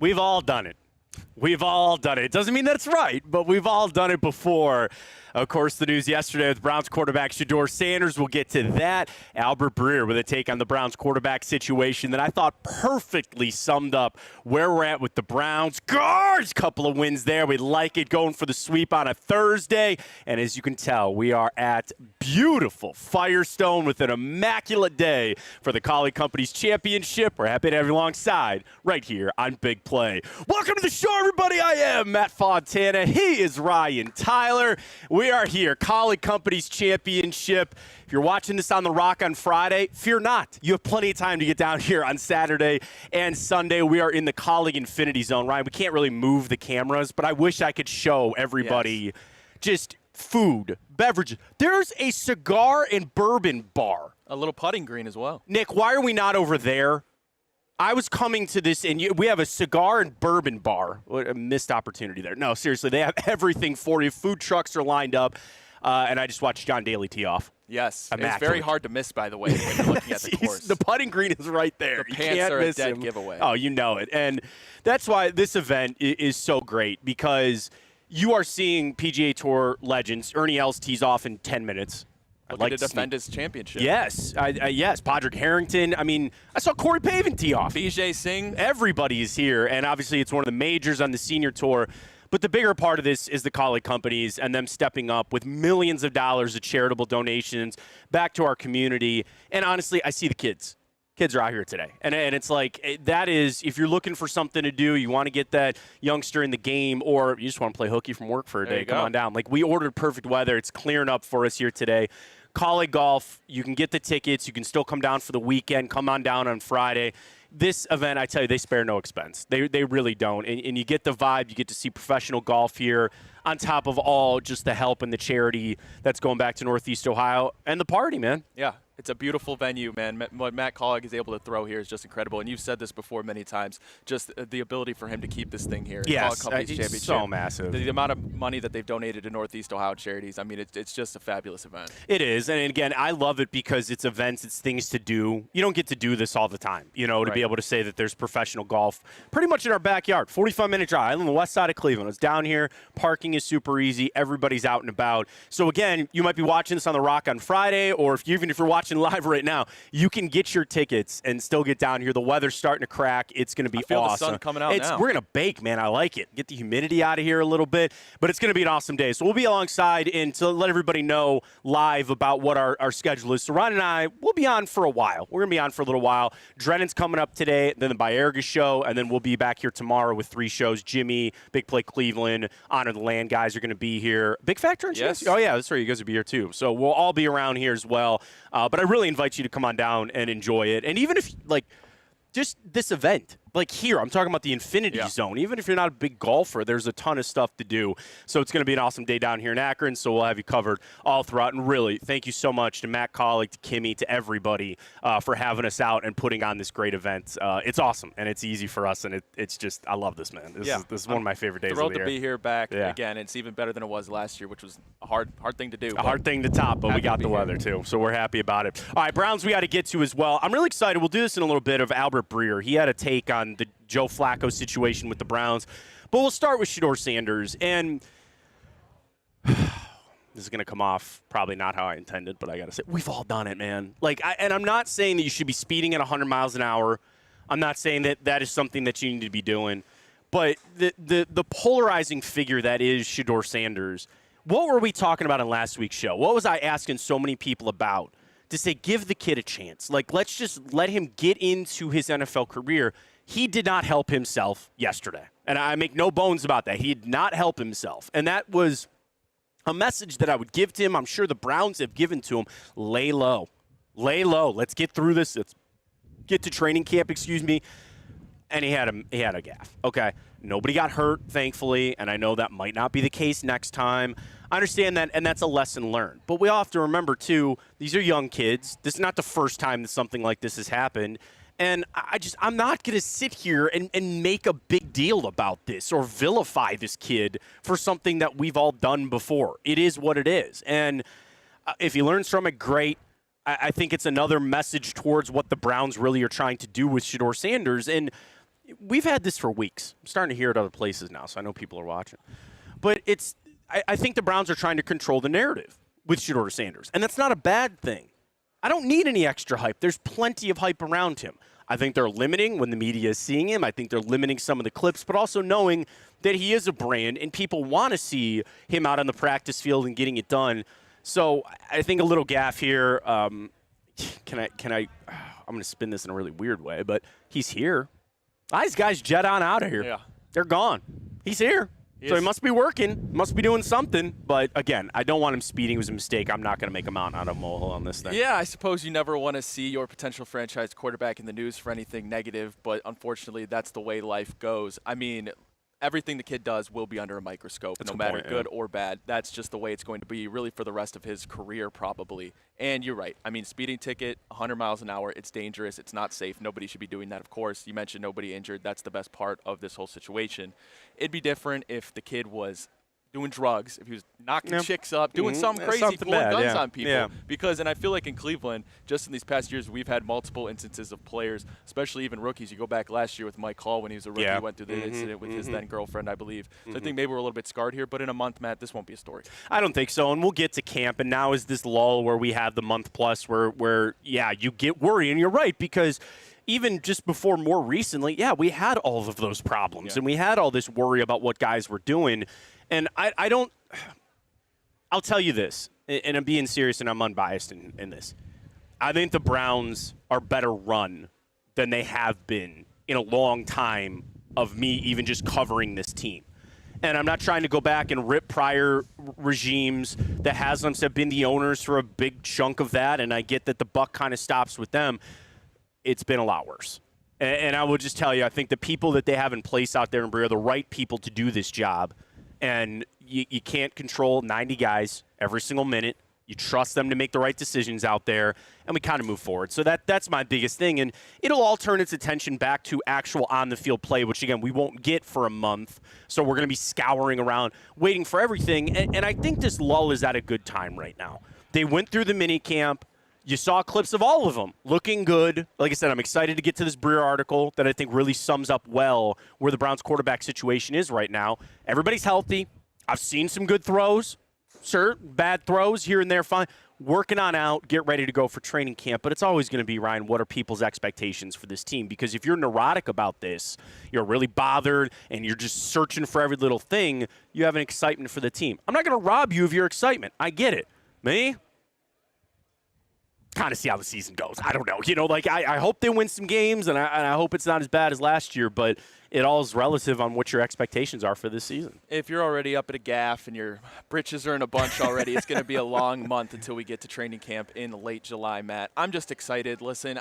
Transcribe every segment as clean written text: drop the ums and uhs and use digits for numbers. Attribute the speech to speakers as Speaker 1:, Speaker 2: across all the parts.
Speaker 1: We've all done it. We've all done it. It doesn't mean that it's right, but we've all done it before. Of course, the news yesterday with Browns quarterback Shedeur Sanders. We'll get to that. Albert Breer with a take on the Browns quarterback situation that I thought perfectly summed up where we're at with the Browns. Guards, couple of wins there. We like it, going for the sweep on a Thursday. And as you can tell, we are at beautiful Firestone with an immaculate day for the Collie Company's championship. We're happy to have you alongside right here on Big Play. Welcome to the show, everybody. I am Matt Fontana. He is Ryan Tyler. We are here, Collie Company's championship. If you're watching this on The Rock on Friday, fear not. You have plenty of time to get down here on Saturday and Sunday. We are in the Collie Infinity Zone. Ryan, we can't really move the cameras, but I wish I could show everybody just food, beverages. There's a cigar and bourbon bar.
Speaker 2: A little putting green as well.
Speaker 1: Nick, why are we not over there? I was coming to this, and we have a cigar and bourbon bar. What a missed opportunity there. No, seriously, they have everything for you. Food trucks are lined up, and I just watched John Daly tee off.
Speaker 2: Yes,
Speaker 1: Immaculate.
Speaker 2: It's very hard to miss, by the way, when you're looking at the course.
Speaker 1: The putting green is right there.
Speaker 2: The pants are a dead giveaway.
Speaker 1: Oh, you know it. And that's why this event is so great, because you are seeing PGA Tour legends. Ernie Els tees off in 10 minutes.
Speaker 2: Looking to defend his championship.
Speaker 1: Yes, yes. Padraig Harrington. I mean, I saw Corey Pavin tee off.
Speaker 2: BJ Singh.
Speaker 1: Everybody is here, and obviously it's one of the majors on the senior tour. But the bigger part of this is the Collie Companies and them stepping up with millions of dollars of charitable donations back to our community. And honestly, I see the kids. Kids are out here today. And it's like, that is, if you're looking for something to do, you want to get that youngster in the game, or you just want to play hooky from work for a day, come on down. Like, we ordered perfect weather. It's clearing up for us here today. Collie Golf, you can get the tickets. You can still come down for the weekend. Come on down on Friday. This event, I tell you, they spare no expense. They really don't. And you get the vibe. You get to see professional golf here on top of all just the help and the charity that's going back to Northeast Ohio and the party, man.
Speaker 2: Yeah. It's a beautiful venue, man. What Matt Collig is able to throw here is just incredible. And you've said this before many times, just the ability for him to keep this thing here.
Speaker 1: Yes, it's so massive.
Speaker 2: The amount of money that they've donated to Northeast Ohio charities, I mean, it's just a fabulous event.
Speaker 1: It is. And again, I love it because it's events, it's things to do. You don't get to do this all the time, to be able to say that there's professional golf pretty much in our backyard. 45-minute drive. I live on the west side of Cleveland. It's down here. Parking is super easy. Everybody's out and about. So again, you might be watching this on The Rock on Friday, or even if you're watching live right now, you can get your tickets and still get down here. The weather's starting to crack. It's going to be awesome.
Speaker 2: The sun coming out now.
Speaker 1: We're going to bake, man. I like it. Get the humidity out of here a little bit, but it's going to be an awesome day. So we'll be alongside and to let everybody know live about what our schedule is. So Ron and I, we'll be on for a while. We're going to be on for a little while. Drennan's coming up today, then the Bayerga show, and then we'll be back here tomorrow with 3 shows. Jimmy, Big Play Cleveland, Honor the Land guys are going to be here. Big Factor and
Speaker 2: yes.
Speaker 1: Oh, yeah, that's right. You guys will be here too. So we'll all be around here as well. But I really invite you to come on down and enjoy it. And even if, just this event, here, I'm talking about the Infinity Zone. Even if you're not a big golfer, there's a ton of stuff to do. So it's going to be an awesome day down here in Akron, so we'll have you covered all throughout. And really, thank you so much to Matt Collig, to Kimmy, to everybody for having us out and putting on this great event. It's awesome, and it's easy for us, and it's just, I love this, man. This is one of my favorite days of the year.
Speaker 2: Thrilled to be here back again. It's even better than it was last year, which was a hard thing to do.
Speaker 1: A hard thing to top, but we got the weather, too, so we're happy about it. All right, Browns we got to get to as well. I'm really excited. We'll do this in a little bit of Albert Breer. He had a take on the Joe Flacco situation with the Browns. But we'll start with Shedeur Sanders. And this is going to come off probably not how I intended, but I got to say, we've all done it, man. And I'm not saying that you should be speeding at 100 miles an hour. I'm not saying that that is something that you need to be doing. But the polarizing figure that is Shedeur Sanders, what were we talking about in last week's show? What was I asking so many people about? To say, give the kid a chance. Let's just let him get into his NFL career. He did not help himself yesterday. And I make no bones about that. He did not help himself. And that was a message that I would give to him. I'm sure the Browns have given to him. Lay low. Lay low. Let's get through this. Let's get to training camp, And he had a gaffe. Okay. Nobody got hurt, thankfully, and I know that might not be the case next time. I understand that, and that's a lesson learned. But we all have to remember, too, these are young kids. This is not the first time that something like this has happened. And I'm not going to sit here and make a big deal about this or vilify this kid for something that we've all done before. It is what it is. And if he learns from it, great. I think it's another message towards what the Browns really are trying to do with Shedeur Sanders. And we've had this for weeks. I'm starting to hear it other places now, so I know people are watching. But I think the Browns are trying to control the narrative with Shedeur Sanders, and that's not a bad thing. I don't need any extra hype. There's plenty of hype around him. I think they're limiting when the media is seeing him. I think they're limiting some of the clips, but also knowing that he is a brand and people want to see him out on the practice field and getting it done. So I think a little gaffe here. Can I? I'm going to spin this in a really weird way, but he's here. These guys jet on out of here.
Speaker 2: Yeah.
Speaker 1: They're gone. He's here. So he must be working, must be doing something. But, again, I don't want him speeding. It was a mistake. I'm not going to make a mountain out of a molehill on this thing.
Speaker 2: Yeah, I suppose you never want to see your potential franchise quarterback in the news for anything negative, but unfortunately that's the way life goes. I mean, everything the kid does will be under a microscope, no matter good or bad. That's just the way it's going to be really for the rest of his career probably. And you're right. I mean, speeding ticket, 100 miles an hour, it's dangerous. It's not safe. Nobody should be doing that, of course. You mentioned nobody injured. That's the best part of this whole situation. It'd be different if the kid was doing drugs, if he was knocking chicks up, doing something crazy, pulling guns on people.
Speaker 1: Yeah.
Speaker 2: Because, and I feel like in Cleveland, just in these past years, we've had multiple instances of players, especially even rookies. You go back last year with Mike Hall when he was a rookie, he went through the incident with his then girlfriend, I believe. So I think maybe we're a little bit scarred here, but in a month, Matt, this won't be a story.
Speaker 1: I don't think so, and we'll get to camp, and now is this lull where we have the month plus where you get worried, and you're right, because even just before more recently, we had all of those problems, and we had all this worry about what guys were doing, and I don't – I'll tell you this, and I'm being serious and I'm unbiased in this. I think the Browns are better run than they have been in a long time of me even just covering this team. And I'm not trying to go back and rip prior regimes. The Haslams have been the owners for a big chunk of that, and I get that the buck kind of stops with them. It's been a lot worse. And I will just tell you, I think the people that they have in place out there in Brea are the right people to do this job. And you can't control 90 guys every single minute. You trust them to make the right decisions out there, and we kind of move forward. So that's my biggest thing, and it'll all turn its attention back to actual on-the-field play, which, again, we won't get for a month. So we're going to be scouring around, waiting for everything, and I think this lull is at a good time right now. They went through the mini camp. You saw clips of all of them looking good. Like I said, I'm excited to get to this Breer article that I think really sums up well where the Browns quarterback situation is right now. Everybody's healthy. I've seen some good throws. Sure, bad throws here and there, fine. Working on out, get ready to go for training camp. But it's always going to be, Ryan, what are people's expectations for this team? Because if you're neurotic about this, you're really bothered, and you're just searching for every little thing, you have an excitement for the team. I'm not going to rob you of your excitement. I get it. Me? Kind of see how the season goes. I don't know. I hope they win some games, and I hope it's not as bad as last year, but it all is relative on what your expectations are for this season.
Speaker 2: If you're already up at a gaff and your britches are in a bunch already, it's going to be a long month until we get to training camp in late July, Matt. I'm just excited. Listen,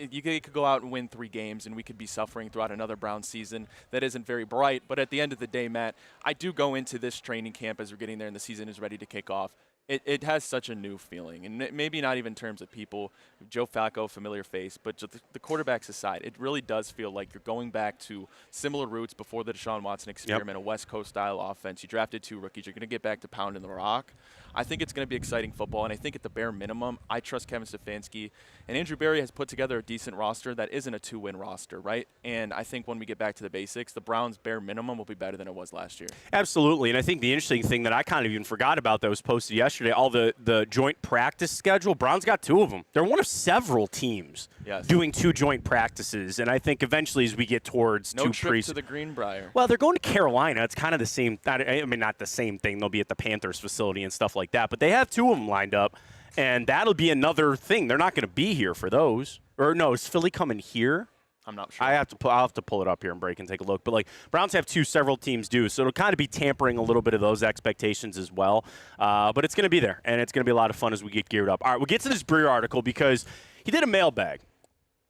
Speaker 2: you could go out and win 3 games, and we could be suffering throughout another Browns season that isn't very bright. But at the end of the day, Matt, I do go into this training camp as we're getting there and the season is ready to kick off. It has such a new feeling, and maybe not even in terms of people. Joe Flacco, familiar face, but just the quarterbacks aside, it really does feel like you're going back to similar roots before the Deshaun Watson experiment, a West Coast-style offense. You drafted 2 rookies. You're going to get back to pounding the rock. I think it's going to be exciting football, and I think at the bare minimum, I trust Kevin Stefanski. And Andrew Berry has put together a decent roster that isn't a 2-win roster, right? And I think when we get back to the basics, the Browns' bare minimum will be better than it was last year.
Speaker 1: Absolutely, and I think the interesting thing that I kind of even forgot about that was posted yesterday, all the joint practice schedule, Browns got 2 of them. They're one of several teams doing 2 joint practices, and I think eventually as we get towards
Speaker 2: no trip to the Greenbrier.
Speaker 1: Well, they're going to Carolina. It's kind of the same. I mean, not the same thing. They'll be at the Panthers facility and stuff like that, but they have 2 of them lined up, and that'll be another thing. They're not going to be here for those. Or no, is Philly coming here?
Speaker 2: I'm not sure.
Speaker 1: I'll have to pull it up here and break and take a look. But, Browns have 2, several teams do. So it'll kind of be tampering a little bit of those expectations as well. But it's going to be there, and it's going to be a lot of fun as we get geared up. All right, we'll get to this Breer article because he did a mailbag.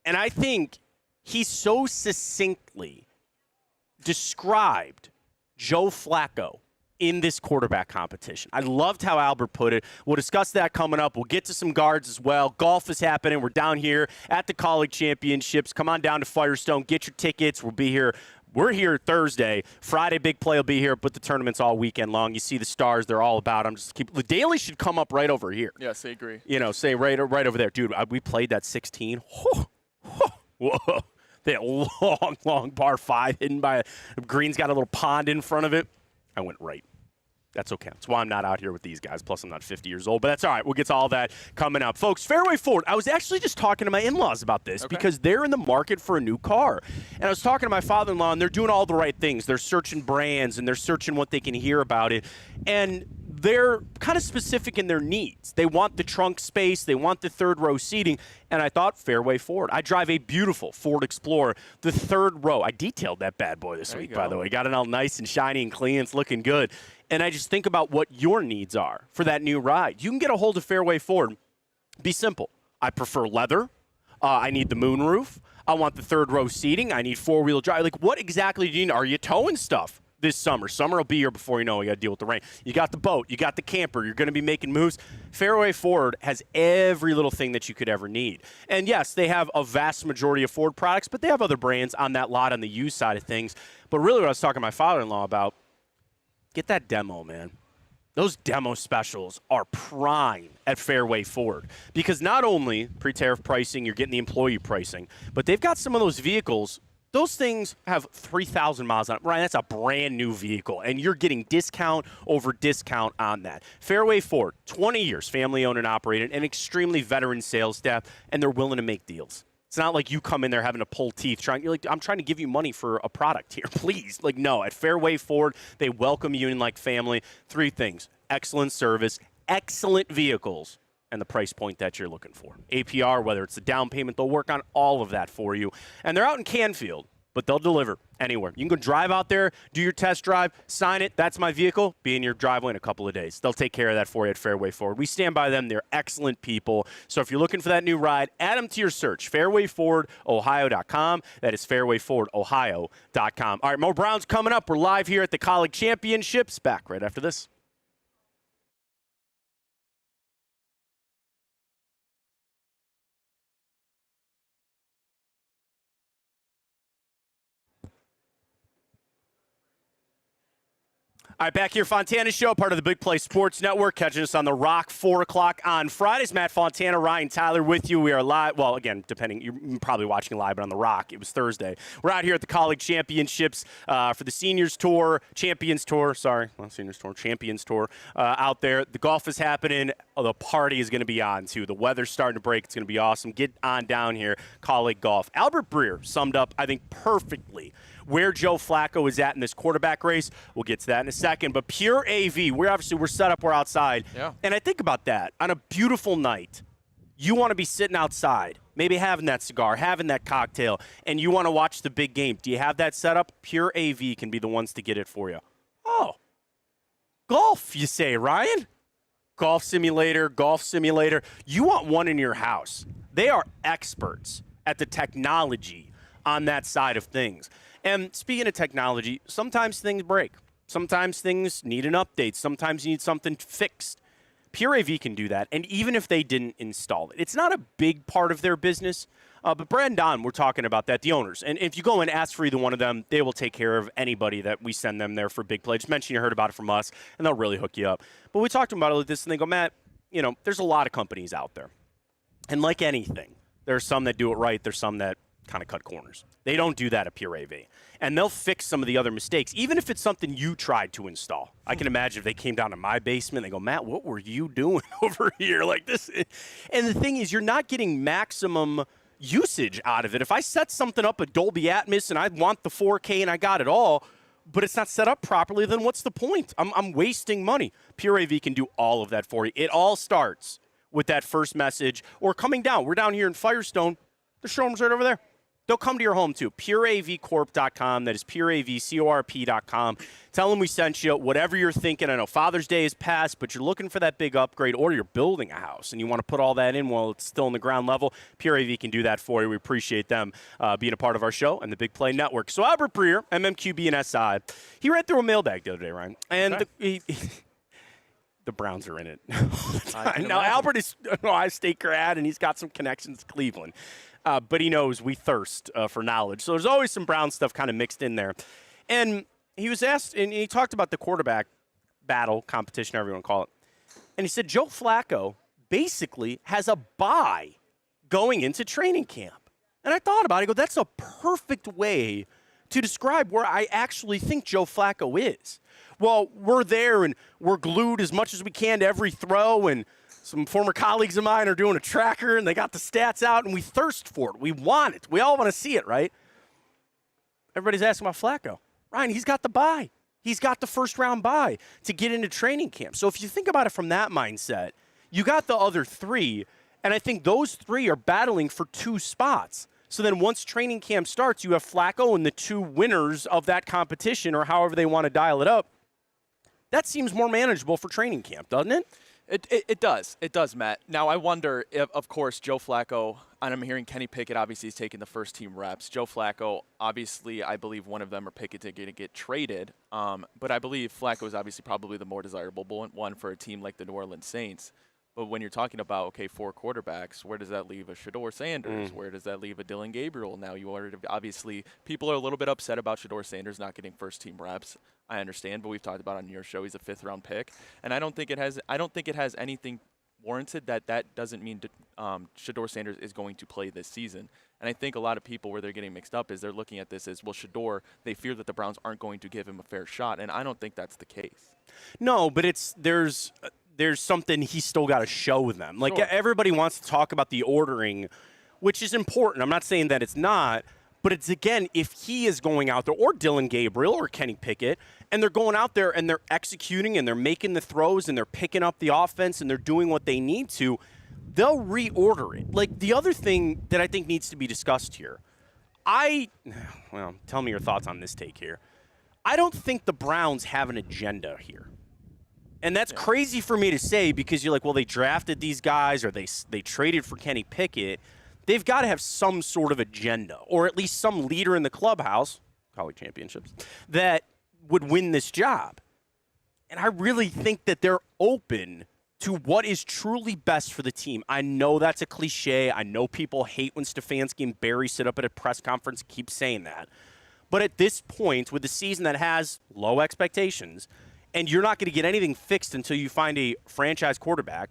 Speaker 1: And I think he so succinctly described Joe Flacco in this quarterback competition. I loved how Albert put it. We'll discuss that coming up. We'll get to some guards as well. Golf is happening. We're down here at the college championships. Come on down to Firestone. Get your tickets. We'll be here. We're here Thursday. Friday, big play will be here, but the tournament's all weekend long. You see the stars. They're all about them. The Daily should come up right over here.
Speaker 2: Yes, I agree.
Speaker 1: Say right over there. Dude, we played that 16. Whoa. That long, long par 5 hidden by green's got a little pond in front of it. I went right. That's okay. That's why I'm not out here with these guys. Plus, I'm not 50 years old, but that's all right. We'll get to all that coming up. Folks, Fairway Ford, I was actually just talking to my in-laws about this because they're in the market for a new car. And I was talking to my father-in-law, and they're doing all the right things. They're searching brands, and they're searching what they can hear about it. And they're kind of specific in their needs. They want the trunk space. They want the third row seating. And I thought Fairway Ford. I drive a beautiful Ford Explorer, the third row. I detailed that bad boy this week, by the way. Got it all nice and shiny and clean. It's looking good. And I just think about what your needs are for that new ride. You can get a hold of Fairway Ford. Be simple. I prefer leather. I need the moonroof. I want the third row seating. I need four-wheel drive. Like, what exactly do you need? Are you towing stuff this summer? Summer will be here before you know it. You got to deal with the rain. You got the boat. You got the camper. You're going to be making moves. Fairway Ford has every little thing that you could ever need. And, yes, they have a vast majority of Ford products, but they have other brands on that lot on the used side of things. But really what I was talking to my father-in-law about, get that demo, man. Those demo specials are prime at Fairway Ford because not only pre-tariff pricing, you're getting the employee pricing, but they've got some of those vehicles. Those things have 3,000 miles on it. Ryan, that's a brand new vehicle, and you're getting discount over discount on that. Fairway Ford, 20 years, family-owned and operated, an extremely veteran sales staff, and they're willing to make deals. It's not like you come in there having to pull teeth. You're like, I'm trying to give you money for a product here, please. Like, no, at Fairway Ford, they welcome you in like family. 3 things: excellent service, excellent vehicles, and the price point that you're looking for. APR, whether it's the down payment, they'll work on all of that for you. And they're out in Canfield, but they'll deliver anywhere. You can go drive out there, do your test drive, sign it. That's my vehicle. Be in your driveway in a couple of days. They'll take care of that for you at Fairway Ford. We stand by them. They're excellent people. So if you're looking for that new ride, add them to your search. FairwayFordOhio.com. That is FairwayFordOhio.com. All right, more Browns coming up. We're live here at the College Championships. Back right after this. All right, back here, Fontana Show, part of the Big Play Sports Network. Catching us on The Rock, 4 o'clock on Fridays. Matt Fontana, Ryan Tyler with you. We are live. Well, again, depending, you're probably watching live, but on The Rock, it was Thursday. We're out here at the College Championships for the Seniors Tour, Champions Tour. Sorry, not Seniors Tour, Champions Tour out there. The golf is happening. The party is going to be on, too. The weather's starting to break. It's going to be awesome. Get on down here, Colleague Golf. Albert Breer summed up, I think, perfectly where Joe Flacco is at in this quarterback race. We'll get to that in a second. But Pure AV, we're set up, we're outside.
Speaker 2: Yeah.
Speaker 1: And I think about that. On a beautiful night, you want to be sitting outside, maybe having that cigar, having that cocktail, and you want to watch the big game. Do you have that set up? Pure AV can be the ones to get it for you. Oh, golf, you say, Ryan? Golf simulator. You want one in your house. They are experts at the technology on that side of things. And speaking of technology, sometimes things break. Sometimes things need an update. Sometimes you need something fixed. Pure AV can do that, and even if they didn't install it. It's not a big part of their business, but Brad and Don, we're talking about that, the owners. And if you go and ask for either one of them, they will take care of anybody that we send them there for Big Play. Just mention you heard about it from us, and they'll really hook you up. But we talked to them about it like this, and they go, Matt, there's a lot of companies out there. And like anything, there are some that do it right. There's some that kind of cut corners. They don't do that at Pure AV. And they'll fix some of the other mistakes, even if it's something you tried to install. I can imagine if they came down to my basement, they go, Matt, what were you doing over here like this? And the thing is, you're not getting maximum usage out of it. If I set something up at Dolby Atmos and I want the 4K and I got it all, but it's not set up properly, then what's the point? I'm wasting money. Pure AV can do all of that for you. It all starts with that first message or coming down. We're down here in Firestone. The showroom's right over there. They'll come to your home, too. PureAVCorp.com. That is PureAVCorp.com. Tell them we sent you. Whatever you're thinking. I know Father's Day is past, but you're looking for that big upgrade, or you're building a house, and you want to put all that in while it's still in the ground level. Pure AV can do that for you. We appreciate them being a part of our show and the Big Play Network. So Albert Breer, MMQB and SI, he ran through a mailbag the other day, Ryan. And
Speaker 2: okay.
Speaker 1: The Browns are in it. Now, Albert is an Ohio State grad, and he's got some connections to Cleveland. But he knows we thirst for knowledge. So there's always some Brown stuff kind of mixed in there. And he was asked, and he talked about the quarterback battle, competition, however you want to call it. And he said Joe Flacco basically has a bye going into training camp. And I thought about it. I go, that's a perfect way to describe where I actually think Joe Flacco is. Well, we're there and we're glued as much as we can to every throw, and some former colleagues of mine are doing a tracker and they got the stats out, and we thirst for it. We want it. We all want to see it, right? Everybody's asking about Flacco. Ryan, he's got the bye. He's got the first-round bye to get into training camp. So if you think about it from that mindset, you got the other three, and I think those three are battling for 2 spots. So then once training camp starts, you have Flacco and the 2 winners of that competition, or however they want to dial it up. That seems more manageable for training camp, doesn't it?
Speaker 2: It does. It does, Matt. Now, I wonder if, of course, Joe Flacco, and I'm hearing Kenny Pickett, obviously, is taking the first-team reps. Joe Flacco, obviously, I believe one of them or Pickett are going to get traded. But I believe Flacco is obviously probably the more desirable one for a team like the New Orleans Saints. But when you're talking about, okay, 4 quarterbacks, where does that leave a Shedeur Sanders? Where does that leave a Dylan Gabriel? Now, obviously, people are a little bit upset about Shedeur Sanders not getting first-team reps. I understand, but we've talked about on your show he's a 5th-round pick, and I don't think it has anything warranted that doesn't mean Shedeur Sanders is going to play this season. And I think a lot of people where they're getting mixed up is they're looking at this as, well, Shedeur, they fear that the Browns aren't going to give him a fair shot, and I don't think that's the case.
Speaker 1: No, but there's something he's still got to show them. Like,
Speaker 2: Sure.
Speaker 1: Everybody wants to talk about the ordering, which is important. I'm not saying that it's not, but it's, again, if he is going out there, or Dylan Gabriel or Kenny Pickett, and they're going out there and they're executing and they're making the throws and they're picking up the offense and they're doing what they need to, they'll reorder it. Like, the other thing that I think needs to be discussed here, well, tell me your thoughts on this take here. I don't think the Browns have an agenda here. And that's crazy for me to say, because you're like, well, they drafted these guys or they traded for Kenny Pickett. They've got to have some sort of agenda, or at least some leader in the clubhouse, college championships, that would win this job. And I really think that they're open to what is truly best for the team. I know that's a cliche. I know people hate when Stefanski and Barry sit up at a press conference and keep saying that. But at this point, with the season that has low expectations, and you're not going to get anything fixed until you find a franchise quarterback,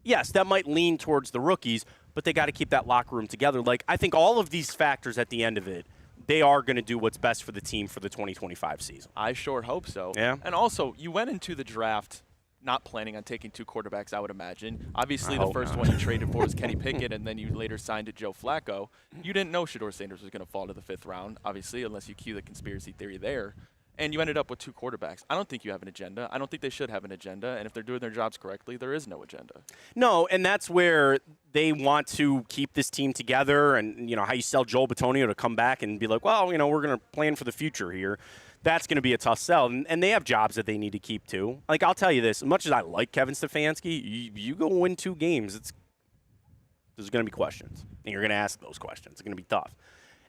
Speaker 1: yes, that might lean towards the rookies, but they got to keep that locker room together. Like, I think all of these factors at the end of it, they are going to do what's best for the team for the 2025 season.
Speaker 2: I sure hope so.
Speaker 1: Yeah.
Speaker 2: And also, you went into the draft not planning on taking 2 quarterbacks, I would imagine. Obviously, the first one you traded for was Kenny Pickett, and then you later signed to Joe Flacco. You didn't know Shedeur Sanders was going to fall to the 5th round, obviously, unless you cue the conspiracy theory there. And you ended up with 2 quarterbacks. I don't think you have an agenda. I don't think they should have an agenda. And if they're doing their jobs correctly, there is no agenda.
Speaker 1: No, and that's where they want to keep this team together. And, you know, how you sell Joel Bitonio to come back and be like, well, you know, we're going to plan for the future here. That's going to be a tough sell. And they have jobs that they need to keep, too. Like, I'll tell you this. As much as I like Kevin Stefanski, you go win 2 games, there's going to be questions. And you're going to ask those questions. It's going to be tough.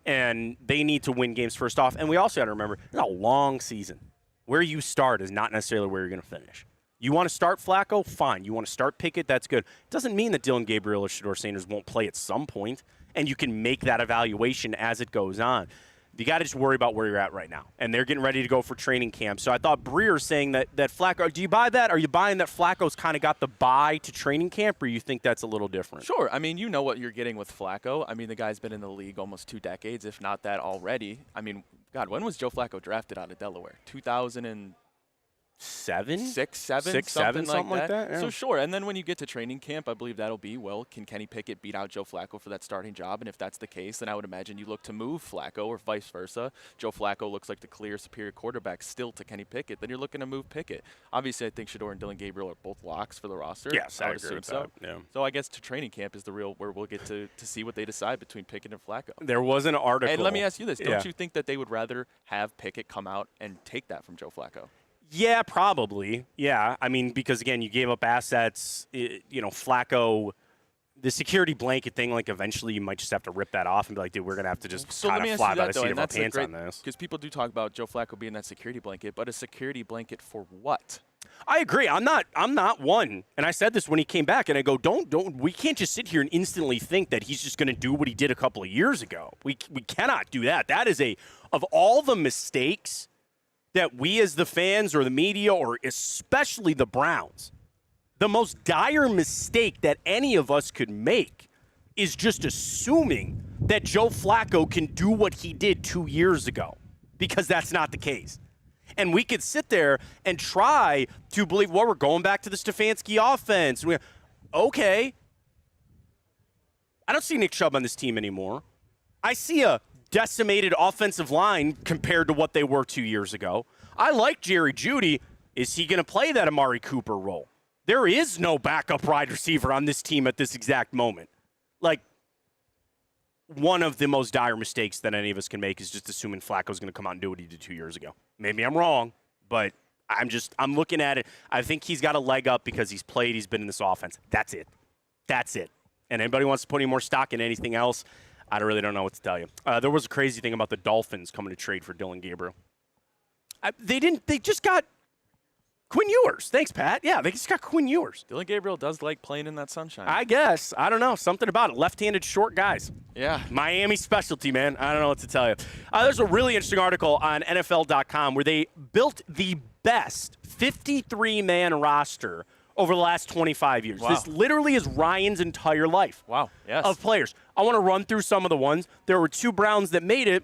Speaker 1: And they need to win games first off. And we also got to remember, it's a long season. Where you start is not necessarily where you're going to finish. You want to start Flacco? Fine. You want to start Pickett? That's good. It doesn't mean that Dylan Gabriel or Shedeur Sanders won't play at some point, and you can make that evaluation as it goes on. You got to just worry about where you're at right now. And they're getting ready to go for training camp. So I thought Breer saying that Flacco, do you buy that? Are you buying that Flacco's kind of got the bye to training camp, or you think that's a little different?
Speaker 2: Sure. I mean, you know what you're getting with Flacco. I mean, the guy's been in the league almost 2 decades, if not that already. I mean, God, when was Joe Flacco drafted out of Delaware? 2007? 6, 7, something like that.
Speaker 1: Yeah.
Speaker 2: So sure, and then when you get to training camp, I believe that'll be, well, can Kenny Pickett beat out Joe Flacco for that starting job? And if that's the case, then I would imagine you look to move Flacco or vice versa. Joe Flacco looks like the clear superior quarterback still to Kenny Pickett. Then you're looking to move Pickett. Obviously, I think Shedeur and Dylan Gabriel are both locks for the roster.
Speaker 1: Yes,
Speaker 2: I
Speaker 1: I
Speaker 2: would
Speaker 1: agree
Speaker 2: assume
Speaker 1: with
Speaker 2: so.
Speaker 1: that. Yeah.
Speaker 2: So I guess to training camp is the real where we'll get to see what they decide between Pickett and Flacco.
Speaker 1: There was an article.
Speaker 2: And let me ask you this.
Speaker 1: Yeah.
Speaker 2: Don't you think that they would rather have Pickett come out and take that from Joe Flacco?
Speaker 1: Yeah, probably. Yeah. I mean, because, again, you gave up assets. Flacco, the security blanket thing, like, eventually you might just have to rip that off and be like, dude, we're going to have to just kind of fly by the seat of our pants on this.
Speaker 2: Because people do talk about Joe Flacco being that security blanket, but a security blanket for what?
Speaker 1: I agree. I'm not one. And I said this when he came back, and I go, we can't just sit here and instantly think that he's just going to do what he did a couple of years ago. We cannot do that. That is of all the mistakes that we as the fans or the media, or especially the Browns, the most dire mistake that any of us could make is just assuming that Joe Flacco can do what he did 2 years ago, because that's not the case. And we could sit there and try to believe, well, we're going back to the Stefanski offense. Okay. I don't see Nick Chubb on this team anymore. I see a decimated offensive line compared to what they were 2 years ago. I like Jerry Jeudy. Is he going to play that Amari Cooper role? There is no backup wide receiver on this team at this exact moment. Like, one of the most dire mistakes that any of us can make is just assuming Flacco's going to come out and do what he did 2 years ago. Maybe I'm wrong, but I'm looking at it. I think he's got a leg up because he's played, he's been in this offense. That's it. That's it. And anybody wants to put any more stock in anything else, I really don't know what to tell you. There was a crazy thing about the Dolphins coming to trade for Dylan Gabriel. They just got Quinn Ewers. Thanks, Pat. Yeah, they just got Quinn Ewers.
Speaker 2: Dylan Gabriel does like playing in that sunshine.
Speaker 1: I guess. I don't know. Something about it. Left-handed short guys.
Speaker 2: Yeah.
Speaker 1: Miami specialty, man. I don't know what to tell you. There's a really interesting article on NFL.com where they built the best 53-man roster over the last 25 years.
Speaker 2: Wow.
Speaker 1: This literally is Ryan's entire life.
Speaker 2: Wow. Yes.
Speaker 1: Of players. I want to run through some of the ones. There were 2 Browns that made it.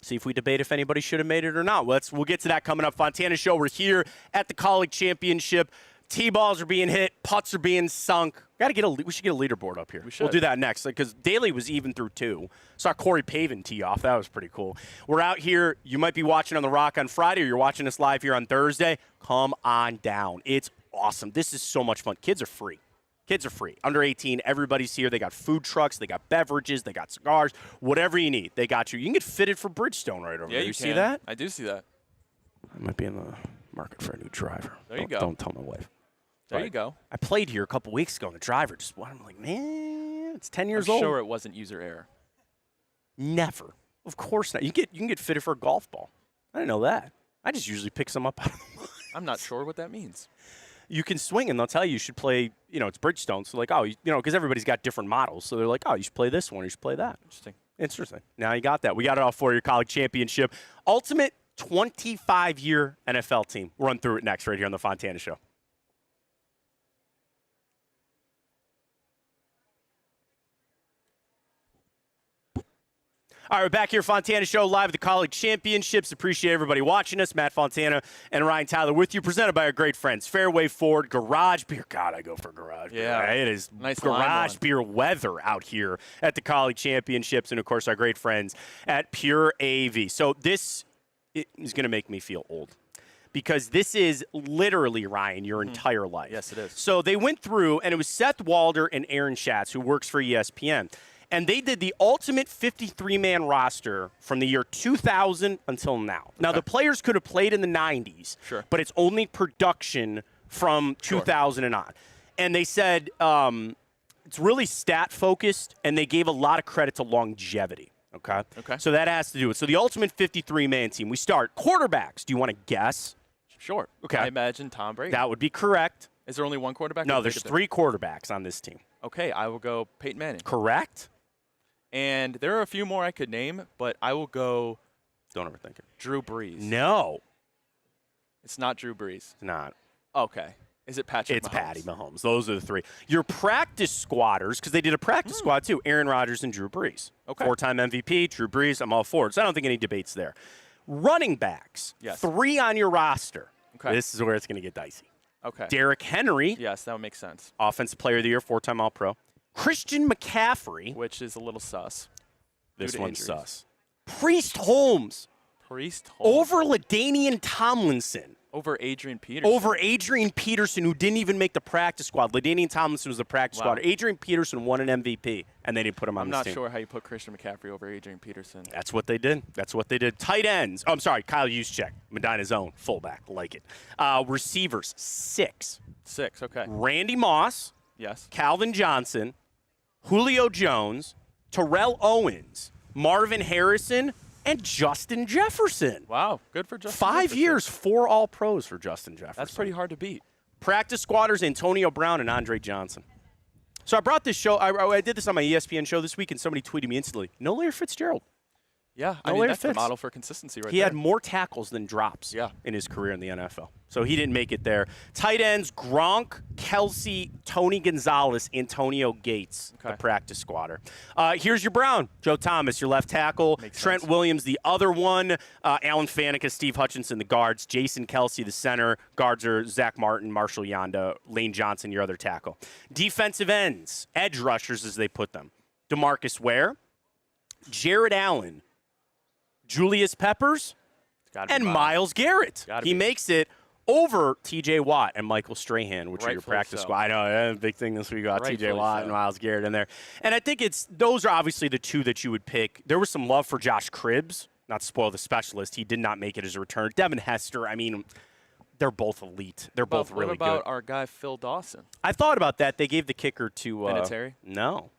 Speaker 1: See if we debate if anybody should have made it or not. We'll get to that coming up. Fontana Show, we're here at the college championship. T-balls are being hit. Putts are being sunk. We should get a leaderboard up here. We'll do that next because Daly was even through 2. Saw Corey Pavin tee off. That was pretty cool. We're out here. You might be watching on The Rock on Friday or you're watching us live here on Thursday. Come on down. It's awesome. This is so much fun. Kids are free. Kids are free. Under 18, everybody's here. They got food trucks. They got beverages. They got cigars. Whatever you need, they got you. You can get fitted for Bridgestone right over there. You see that?
Speaker 2: I do see that.
Speaker 1: I might be in the market for a new driver.
Speaker 2: There you go.
Speaker 1: Don't tell my wife.
Speaker 2: There you go.
Speaker 1: I played here a couple weeks ago, and the driver just went. I'm like, man, it's 10 years old.
Speaker 2: I'm sure it wasn't user error.
Speaker 1: Never. Of course not. You can get fitted for a golf ball. I didn't know that. I just usually pick some up out of the line.
Speaker 2: I'm not sure what that means.
Speaker 1: You can swing, and they'll tell you should play, it's Bridgestone. So, like, because everybody's got different models. So they're like, you should play this one, you should play that. Interesting. Now you got that. We got it all for your college championship. Ultimate 25-year NFL team. We'll run through it next right here on the Fontana Show. All right, we're back here, Fontana Show, live at the College Championships. Appreciate everybody watching us. Matt Fontana and Ryan Tyler with you, presented by our great friends, Fairway Ford, Garage Beer. God, I go for Garage Beer.
Speaker 2: Yeah,
Speaker 1: it is
Speaker 2: nice
Speaker 1: Garage Beer weather out here at the College Championships, and, of course, our great friends at Pure AV. So this is going to make me feel old, because this is literally, Ryan, your entire life.
Speaker 2: Yes, it is.
Speaker 1: So they went through, and it was Seth Walder and Aaron Schatz, who works for ESPN. And they did the ultimate 53-man roster from the year 2000 until now. Now, the players could have played in the 90s, but it's only production from 2000 and on. And they said it's really stat-focused, and they gave a lot of credit to longevity. Okay? So that has to do with it. So the ultimate 53-man team. We start. Quarterbacks. Do you want to guess?
Speaker 2: Sure.
Speaker 1: Okay.
Speaker 2: I imagine Tom Brady.
Speaker 1: That would be correct.
Speaker 2: Is there only one quarterback?
Speaker 1: No, there's 3 quarterbacks on this team.
Speaker 2: Okay, I will go Peyton Manning.
Speaker 1: Correct.
Speaker 2: And there are a few more I could name, but I will go
Speaker 1: Don't overthink it.
Speaker 2: Drew Brees.
Speaker 1: No.
Speaker 2: It's not Drew Brees.
Speaker 1: It's not.
Speaker 2: Okay. Is it Patrick Mahomes?
Speaker 1: It's Patty Mahomes. Those are the 3. Your practice squatters, because they did a practice squad too, Aaron Rodgers and Drew Brees.
Speaker 2: Okay.
Speaker 1: 4-time MVP, Drew Brees, I'm all for it. So I don't think any debates there. Running backs.
Speaker 2: Yes.
Speaker 1: 3 on your roster.
Speaker 2: Okay.
Speaker 1: This is where it's going to get dicey.
Speaker 2: Okay.
Speaker 1: Derrick Henry.
Speaker 2: Yes, that would make sense.
Speaker 1: Offensive Player of the Year, 4-time All-Pro. Christian McCaffrey.
Speaker 2: Which is a little sus.
Speaker 1: This one's sus. Priest Holmes. Over LaDainian Tomlinson.
Speaker 2: Over Adrian Peterson.
Speaker 1: Who didn't even make the practice squad. LaDainian Tomlinson was the practice squad. Adrian Peterson won an MVP, and they didn't put him on the team.
Speaker 2: I'm not sure how you put Christian McCaffrey over Adrian Peterson.
Speaker 1: That's what they did. Tight ends. Oh, I'm sorry, Kyle Juszczyk. Medina's own fullback. Like it. Receivers, 6.
Speaker 2: 6, okay.
Speaker 1: Randy Moss.
Speaker 2: Yes.
Speaker 1: Calvin Johnson. Julio Jones. Terrell Owens. Marvin Harrison. And Justin Jefferson.
Speaker 2: Wow, good for Justin
Speaker 1: 5
Speaker 2: Jefferson.
Speaker 1: years, 4 All-Pros for Justin Jefferson.
Speaker 2: That's pretty hard to beat.
Speaker 1: Practice squatters, Antonio Brown and Andre Johnson. So I brought this show, I did this on my ESPN show this week, and somebody tweeted me instantly, no Larry Fitzgerald.
Speaker 2: Yeah, I
Speaker 1: No
Speaker 2: mean,
Speaker 1: Larry
Speaker 2: that's the
Speaker 1: Fitz.
Speaker 2: model for consistency right
Speaker 1: He
Speaker 2: there.
Speaker 1: had more tackles than drops
Speaker 2: Yeah.
Speaker 1: in his career in the NFL. So he didn't make it there. Tight ends, Gronk, Kelsey, Tony Gonzalez, Antonio Gates, the practice squatter. Here's your Brown. Joe Thomas, your left tackle.
Speaker 2: Makes
Speaker 1: Trent
Speaker 2: sense.
Speaker 1: Williams, the other one. Alan Faneca, Steve Hutchinson, the guards. Jason Kelsey, the center. Guards are Zach Martin, Marshall Yanda, Lane Johnson, your other tackle. Defensive ends, edge rushers as they put them. DeMarcus Ware, Jared Allen, Julius Peppers, and Myles Garrett. He makes it over T.J. Watt and Michael Strahan, which are your practice squad. I know, big thing this week got T.J. Watt and Myles Garrett in there. And I think those are obviously the two that you would pick. There was some love for Josh Cribbs, not to spoil the specialist. He did not make it as a return. Devin Hester, I mean, they're both elite. They're both really good.
Speaker 2: What about our guy Phil Dawson?
Speaker 1: I thought about that. They gave the kicker to
Speaker 2: Vinatieri?
Speaker 1: No.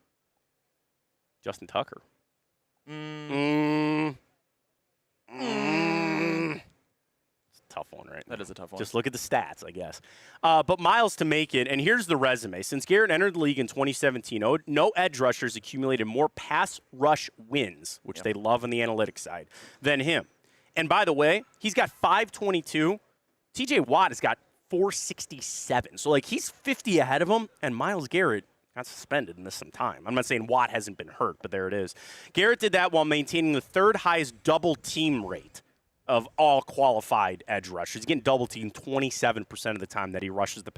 Speaker 1: Justin Tucker. It's a tough one, right?
Speaker 2: That is a tough one.
Speaker 1: Just look at the stats, I guess. But Myles to make it, and here's the resume. Since Garrett entered the league in 2017, no edge rushers accumulated more pass rush wins, which they love on the analytics side, than him. And by the way, he's got 522. T.J. Watt has got 467. So, like, he's 50 ahead of him, and Myles Garrett got suspended and missed some time. I'm not saying Watt hasn't been hurt, but there it is. Garrett did that while maintaining the third highest double team rate of all qualified edge rushers. He's getting double teamed 27% of the time that he rushes the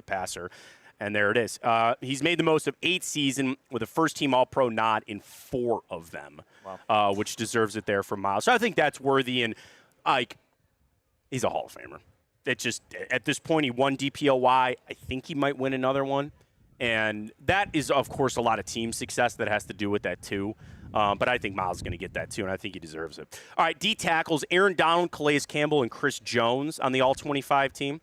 Speaker 1: passer. And there it is. He's made the most of 8 seasons with a first-team All-Pro nod in 4 of them, which deserves it there for Myles. So I think that's worthy, and he's a Hall of Famer. It just, at this point, he won DPOY. I think he might win another one. And that is, of course, a lot of team success that has to do with that, too. But I think Myles is going to get that, too, and I think he deserves it. All right, D tackles, Aaron Donald, Calais Campbell, and Chris Jones on the All-25 team.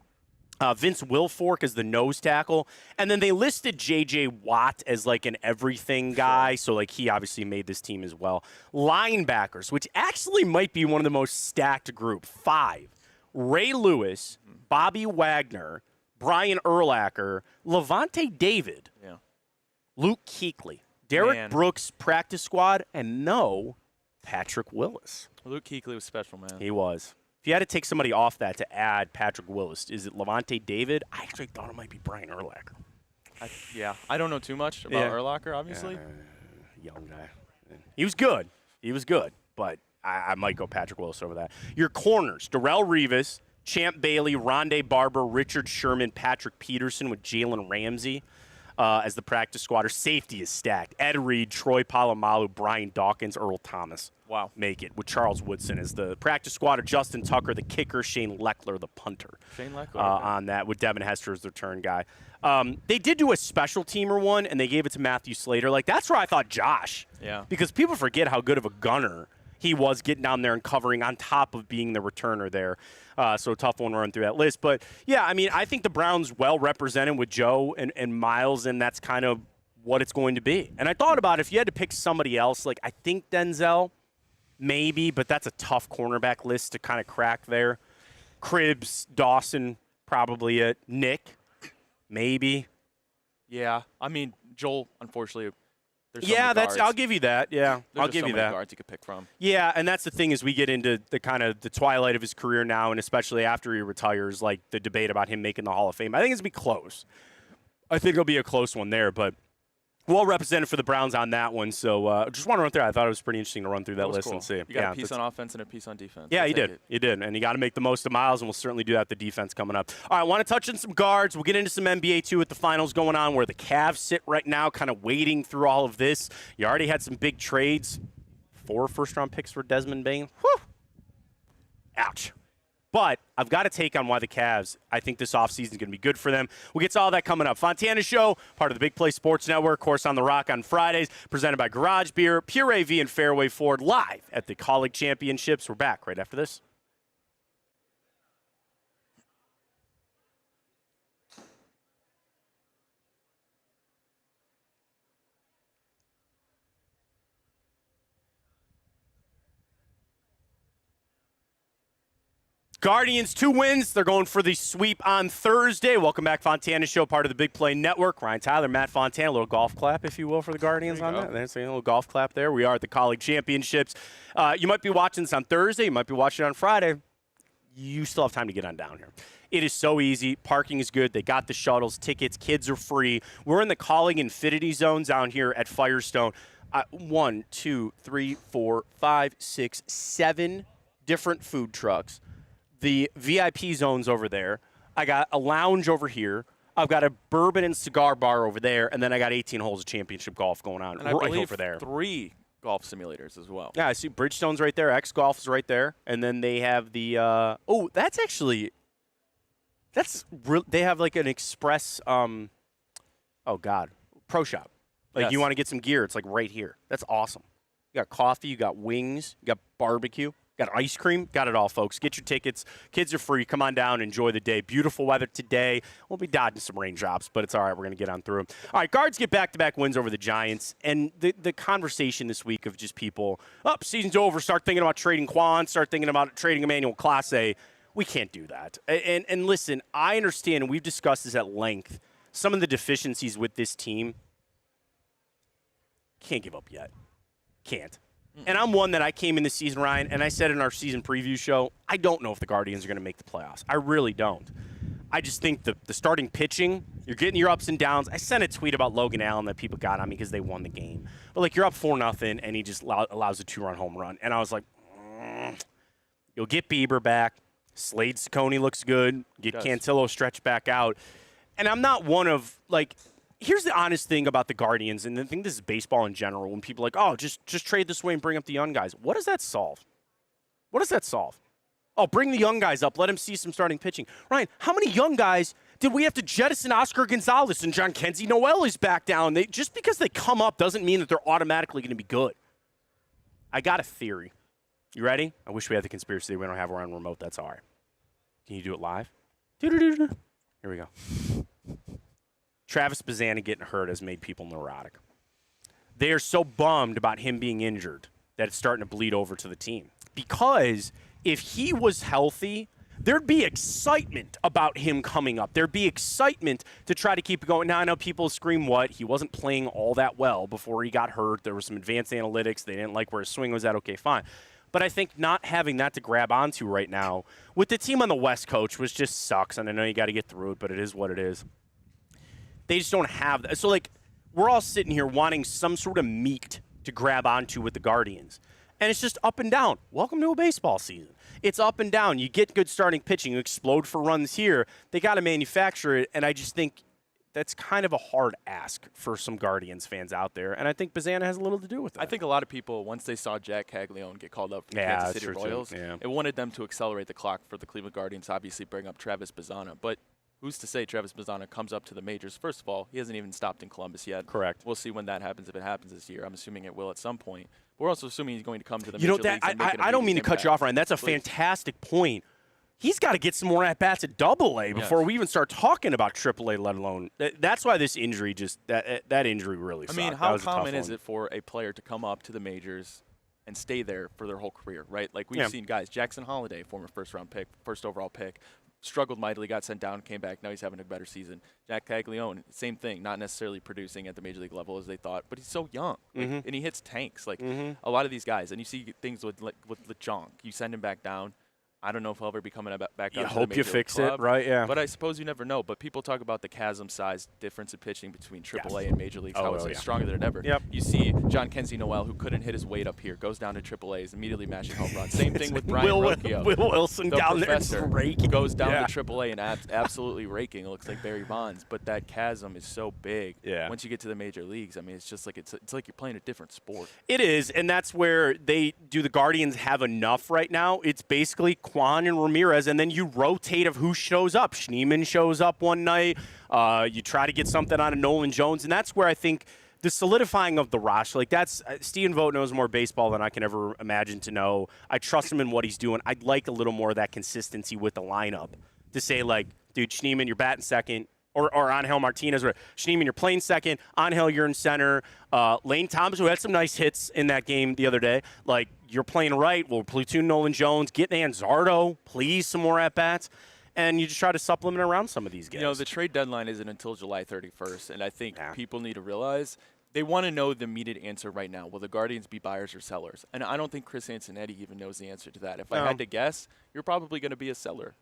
Speaker 1: Vince Wilfork is the nose tackle. And then they listed J.J. Watt as, like, an everything guy. So, like, he obviously made this team as well. Linebackers, which actually might be one of the most stacked group. 5. Ray Lewis, Bobby Wagner, Brian Urlacher, Levante David, Luke Kuechly, Derek Brooks, practice squad, and Patrick Willis.
Speaker 2: Luke Kuechly was special, man.
Speaker 1: He was. If you had to take somebody off that to add Patrick Willis, is it Levante David? I actually thought it might be Brian Urlacher.
Speaker 2: I don't know too much about Urlacher, obviously.
Speaker 1: Young guy. He was good. But I might go Patrick Willis over that. Your corners, Darrelle Revis, Champ Bailey, Rondé Barber, Richard Sherman, Patrick Peterson with Jalen Ramsey as the practice squatter. Safety is stacked. Ed Reed, Troy Polamalu, Brian Dawkins, Earl Thomas.
Speaker 2: Wow.
Speaker 1: Make it with Charles Woodson as the practice squatter. Justin Tucker, the kicker. Shane Leckler, the punter.
Speaker 2: Shane Leckler.
Speaker 1: On that with Devin Hester as the return guy. They did do a special teamer one, and they gave it to Matthew Slater. Like, that's where I thought Josh.
Speaker 2: Yeah.
Speaker 1: Because people forget how good of a gunner he was getting down there and covering on top of being the returner there. So tough one to run through that list. But, yeah, I mean, I think the Browns well represented with Joe and Myles, and that's kind of what it's going to be. And I thought about if you had to pick somebody else, like I think Denzel, maybe, but that's a tough cornerback list to kind of crack there. Cribbs, Dawson, probably it. Nick, maybe.
Speaker 2: Yeah, I mean, Joel, unfortunately, there's so
Speaker 1: yeah,
Speaker 2: many
Speaker 1: that's.
Speaker 2: guards.
Speaker 1: I'll give you that. Yeah,
Speaker 2: There's
Speaker 1: I'll
Speaker 2: just
Speaker 1: give
Speaker 2: so
Speaker 1: you
Speaker 2: many
Speaker 1: that.
Speaker 2: guards you could pick from.
Speaker 1: Yeah, and that's the thing as we get into the kind of the twilight of his career now, and especially after he retires, like the debate about him making the Hall of Fame. I think it's gonna be close. I think it'll be a close one there, but well represented for the Browns on that one. So just want to run through. I thought it was pretty interesting to run through that list
Speaker 2: cool.
Speaker 1: and see.
Speaker 2: You got a piece on offense and a piece on defense.
Speaker 1: Yeah, you did. You did. And you got to make the most of Myles, and we'll certainly do that with the defense coming up. All right, I want to touch on some guards. We'll get into some NBA, too, with the finals going on, where the Cavs sit right now, kind of waiting through all of this. You already had some big trades. 4 first-round picks for Desmond Bane. Whew. Ouch. But I've got a take on why the Cavs, I think this offseason is going to be good for them. We'll get to all that coming up. Fontana Show, part of the Big Play Sports Network, of course, on The Rock on Fridays, presented by Garage Beer, Pure AV, and Fairway Ford, live at the College Championships. We're back right after this. Guardians, 2 wins. They're going for the sweep on Thursday. Welcome back, Fontana Show, part of the Big Play Network. Ryan Tyler, Matt Fontana, a little golf clap, if you will, for the Guardians on that. There's a little golf clap there. We are at the College Championships. You might be watching this on Thursday. You might be watching it on Friday. You still have time to get on down here. It is so easy. Parking is good. They got the shuttles, tickets, kids are free. We're in the Calling Infinity Zone down here at Firestone. 1, 2, 3, 4, 5, 6, 7 different food trucks. The VIP zone's over there. I got a lounge over here. I've got a bourbon and cigar bar over there, and then I got 18 holes of championship golf going on
Speaker 2: and
Speaker 1: right over there.
Speaker 2: 3 golf simulators as well.
Speaker 1: Yeah, I see Bridgestone's right there. X Golf is right there, and then they have the. They have like an express. Oh God, pro shop. Like
Speaker 2: Yes.
Speaker 1: you want to get some gear, it's like right here. That's awesome. You got coffee, you got wings, you got barbecue. Got ice cream, got it all, folks. Get your tickets. Kids are free. Come on down, enjoy the day. Beautiful weather today. We'll be dodging some raindrops, but it's all right. We're going to get on through them. All right, Guards get back-to-back wins over the Giants, and the conversation this week of just people, season's over, start thinking about trading Quan, start thinking about trading Emmanuel Clase. We can't do that. And listen, I understand, and we've discussed this at length, some of the deficiencies with this team. Can't give up yet. Can't. And I'm one that I came in the season, Ryan, and I said in our season preview show, I don't know if the Guardians are going to make the playoffs. I really don't. I just think the starting pitching, you're getting your ups and downs. I sent a tweet about Logan Allen that people got on me because they won the game. But, like, you're up 4-0, and he just allows a 2-run home run. And I was like, you'll get Bieber back. Slade Ciccone looks good. Get Cantillo stretched back out. And I'm not one of, like – here's the honest thing about the Guardians, and I think this is baseball in general, when people are like, just trade this way and bring up the young guys. What does that solve? What does that solve? Oh, bring the young guys up. Let them see some starting pitching. Ryan, how many young guys did we have to jettison? Oscar Gonzalez and John Kenzie Noel is back down. Just because they come up doesn't mean that they're automatically going to be good. I got a theory. You ready? I wish we had the conspiracy. We don't have our own remote. That's all right. Can you do it live? Here we go. Travis Bazzana getting hurt has made people neurotic. They are so bummed about him being injured that it's starting to bleed over to the team. Because if he was healthy, there'd be excitement about him coming up. There'd be excitement to try to keep it going. Now, I know people scream what? He wasn't playing all that well before he got hurt. There was some advanced analytics. They didn't like where his swing was at. Okay, fine. But I think not having that to grab onto right now with the team on the West, Coach, which just sucks. And I know you got to get through it, but it is what it is. They just don't have that. So, like, we're all sitting here wanting some sort of meat to grab onto with the Guardians. And it's just up and down. Welcome to a baseball season. It's up and down. You get good starting pitching. You explode for runs here. They got to manufacture it. And I just think that's kind of a hard ask for some Guardians fans out there. And I think Bazzana has a little to do with that.
Speaker 2: I think a lot of people, once they saw Jack Caglione get called up from the Kansas City Royals, it wanted them to accelerate the clock for the Cleveland Guardians, obviously bring up Travis Bazzana. But who's to say Travis Bazzana comes up to the majors? First of all, he hasn't even stopped in Columbus yet.
Speaker 1: Correct.
Speaker 2: We'll see when that happens, if it happens this year. I'm assuming it will at some point. But we're also assuming he's going to come to the major leagues and make an
Speaker 1: I don't mean to cut you off, Ryan. That's a fantastic point. He's got to get some more at-bats at Double-A before we even start talking about Triple-A, let alone. That's why this injury that injury really sucked.
Speaker 2: I mean, how common is it for a player to come up to the majors and stay there for their whole career, right? Like we've seen guys, Jackson Holliday, former first-round pick, first overall pick, struggled mightily, got sent down, came back. Now he's having a better season. Jack Caglione, same thing, not necessarily producing at the major league level as they thought, but he's so young, and he hits tanks. Like a lot of these guys, and you see things with LeJonk. You send him back down. I don't know if he'll ever be coming back up.
Speaker 1: Hope you fix it, right? Yeah.
Speaker 2: But I suppose you never know. But people talk about the chasm-size difference in pitching between AAA and Major Leagues, how it's stronger than ever.
Speaker 1: Yep.
Speaker 2: You see John Kenzie Noel, who couldn't hit his weight up here, goes down to AAA, is immediately mashing home runs. Same thing with Brian Rocchio.
Speaker 1: Will Wilson
Speaker 2: the
Speaker 1: down
Speaker 2: professor,
Speaker 1: there raking.
Speaker 2: goes down to AAA and absolutely raking. It looks like Barry Bonds. But that chasm is so big.
Speaker 1: Yeah.
Speaker 2: Once you get to the Major Leagues, I mean, it's just like it's like you're playing a different sport.
Speaker 1: It is, and that's where the Guardians have enough right now. It's basically Quan and Ramirez, and then you rotate of who shows up. Schneemann shows up one night. You try to get something out of Nolan Jones, and that's where I think the solidifying of the roster, like that's Steven Vogt knows more baseball than I can ever imagine to know. I trust him in what he's doing. I'd like a little more of that consistency with the lineup to say, like, dude, Schneemann, you're batting second. or Angel Martinez or Schneemann, you're playing second. Angel, you're in center. Lane Thomas, who had some nice hits in that game the other day. Like, you're playing right. We'll platoon Nolan Jones. Get Anzardo, please, some more at-bats. And you just try to supplement around some of these guys.
Speaker 2: You know, the trade deadline isn't until July 31st, and I think people need to realize they want to know the immediate answer right now. Will the Guardians be buyers or sellers? And I don't think Chris Antonetti even knows the answer to that. If I had to guess, you're probably going to be a seller.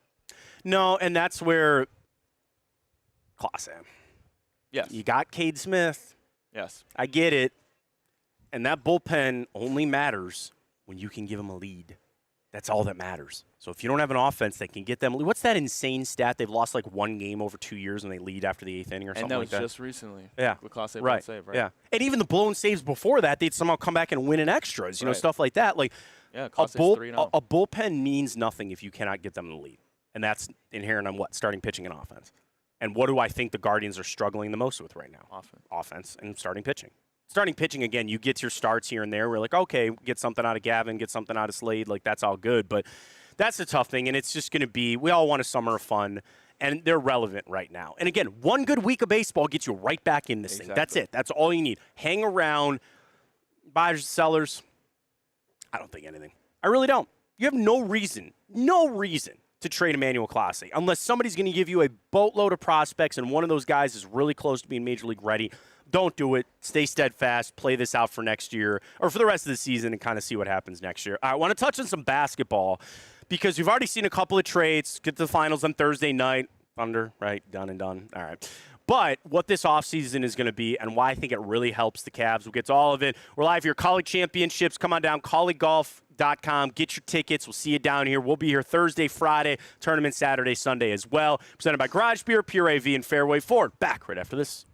Speaker 1: No, and that's where Clase.
Speaker 2: Yes.
Speaker 1: You got Cade Smith.
Speaker 2: Yes.
Speaker 1: I get it. And that bullpen only matters when you can give them a lead. That's all that matters. So if you don't have an offense that can get them, what's that insane stat? They've lost like one game over 2 years and they lead after the 8th inning or something like that.
Speaker 2: And that was just recently.
Speaker 1: Yeah.
Speaker 2: The Clase
Speaker 1: right.
Speaker 2: save, right?
Speaker 1: Yeah. And even the blown saves before that, they'd somehow come back and win in extras, you know, stuff like that. Like
Speaker 2: a
Speaker 1: bullpen means nothing if you cannot get them in the lead. And that's inherent on what? Starting pitching and offense. And what do I think the Guardians are struggling the most with right now? Offense and starting pitching. Starting pitching, again, you get your starts here and there. We're like, okay, get something out of Gavin, get something out of Slade. Like, that's all good. But that's the tough thing, and it's just going to be, we all want a summer of fun, and they're relevant right now. And, again, one good week of baseball gets you right back in this thing. That's it. That's all you need. Hang around. Buyers, sellers, I don't think anything. I really don't. You have no reason to trade Emmanuel Clase unless somebody's going to give you a boatload of prospects and one of those guys is really close to being Major League ready. Don't do it. Stay steadfast. Play this out for next year or for the rest of the season and kind of see what happens next year. I want to touch on some basketball because we've already seen a couple of trades. Get to the finals on Thursday night. Thunder, right? Done and done. All right. But what this offseason is going to be and why I think it really helps the Cavs. We'll get to all of it. We're live here. College Championships. Come on down. CollegeGolf.com. Get your tickets. We'll see you down here. We'll be here Thursday, Friday, tournament Saturday, Sunday as well. Presented by Garage Beer, Pure AV, and Fairway Ford. Back right after this.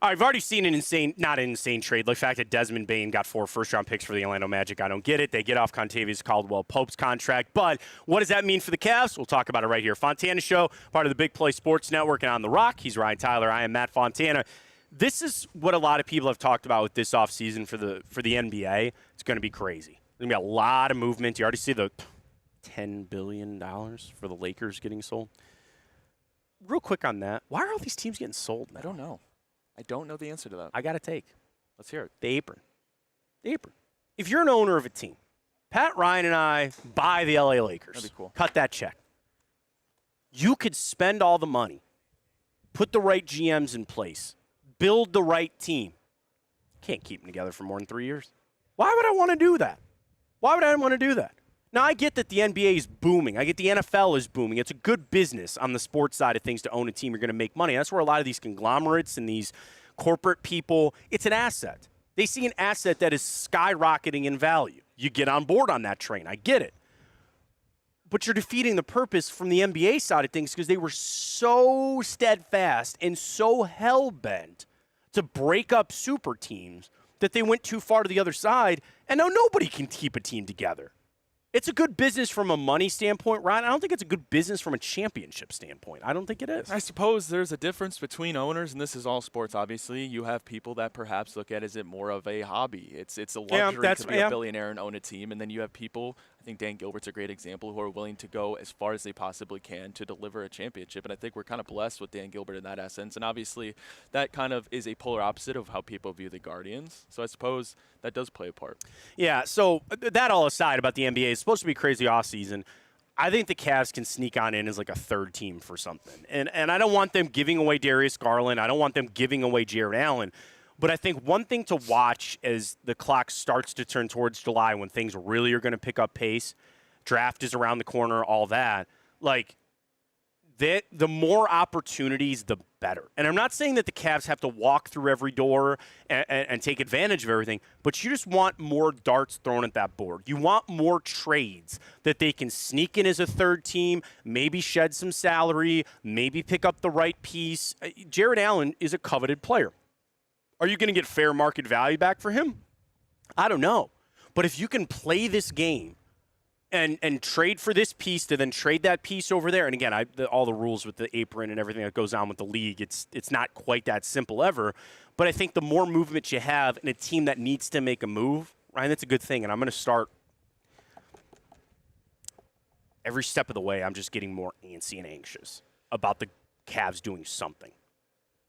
Speaker 1: I've already seen not an insane trade. The fact that Desmond Bane got 4 first-round picks for the Orlando Magic, I don't get it. They get off Contavious Caldwell-Pope's contract. But what does that mean for the Cavs? We'll talk about it right here. Fontana Show, part of the Big Play Sports Network and On the Rock. He's Ryan Tyler. I am Matt Fontana. This is what a lot of people have talked about with this offseason for the NBA. It's going to be crazy. There's going to be a lot of movement. You already see the $10 billion for the Lakers getting sold. Real quick on that, why are all these teams getting sold now?
Speaker 2: I don't know. I don't know the answer to that.
Speaker 1: I got a take.
Speaker 2: Let's hear it.
Speaker 1: The apron. The apron. If you're an owner of a team, Pat Ryan and I buy the LA Lakers.
Speaker 2: That'd be cool.
Speaker 1: Cut that check. You could spend all the money, put the right GMs in place, build the right team. Can't keep them together for more than 3 years. Why would I want to do that? Why would I want to do that? Now, I get that the NBA is booming. I get the NFL is booming. It's a good business on the sports side of things to own a team. You're going to make money. That's where a lot of these conglomerates and these corporate people, it's an asset. They see an asset that is skyrocketing in value. You get on board on that train. I get it. But you're defeating the purpose from the NBA side of things because they were so steadfast and so hell-bent to break up super teams that they went too far to the other side, and now nobody can keep a team together. It's a good business from a money standpoint, Ryan. I don't think it's a good business from a championship standpoint. I don't think it is.
Speaker 2: I suppose there's a difference between owners, and this is all sports, obviously. You have people that perhaps look at it as it more of a hobby. It's a luxury to be a billionaire and own a team, and then you have people, I think Dan Gilbert's a great example, who are willing to go as far as they possibly can to deliver a championship, and I think we're kind of blessed with Dan Gilbert in that essence, and obviously that kind of is a polar opposite of how people view the Guardians, so I suppose that does play a part.
Speaker 1: Yeah, so that all aside about the NBA, it's supposed to be crazy offseason. I think the Cavs can sneak on in as like a third team for something. And I don't want them giving away Darius Garland. I don't want them giving away Jared Allen. But I think one thing to watch as the clock starts to turn towards July when things really are going to pick up pace, draft is around the corner, all that, like the more opportunities, the better. And I'm not saying that the Cavs have to walk through every door and take advantage of everything, but you just want more darts thrown at that board. You want more trades that they can sneak in as a third team, maybe shed some salary, maybe pick up the right piece. Jared Allen is a coveted player. Are you going to get fair market value back for him? I don't know. But if you can play this game and trade for this piece to then trade that piece over there. And again, all the rules with the apron and everything that goes on with the league, it's not quite that simple ever. But I think the more movement you have in a team that needs to make a move, Ryan, that's a good thing. And I'm going to start every step of the way. I'm just getting more antsy and anxious about the Cavs doing something.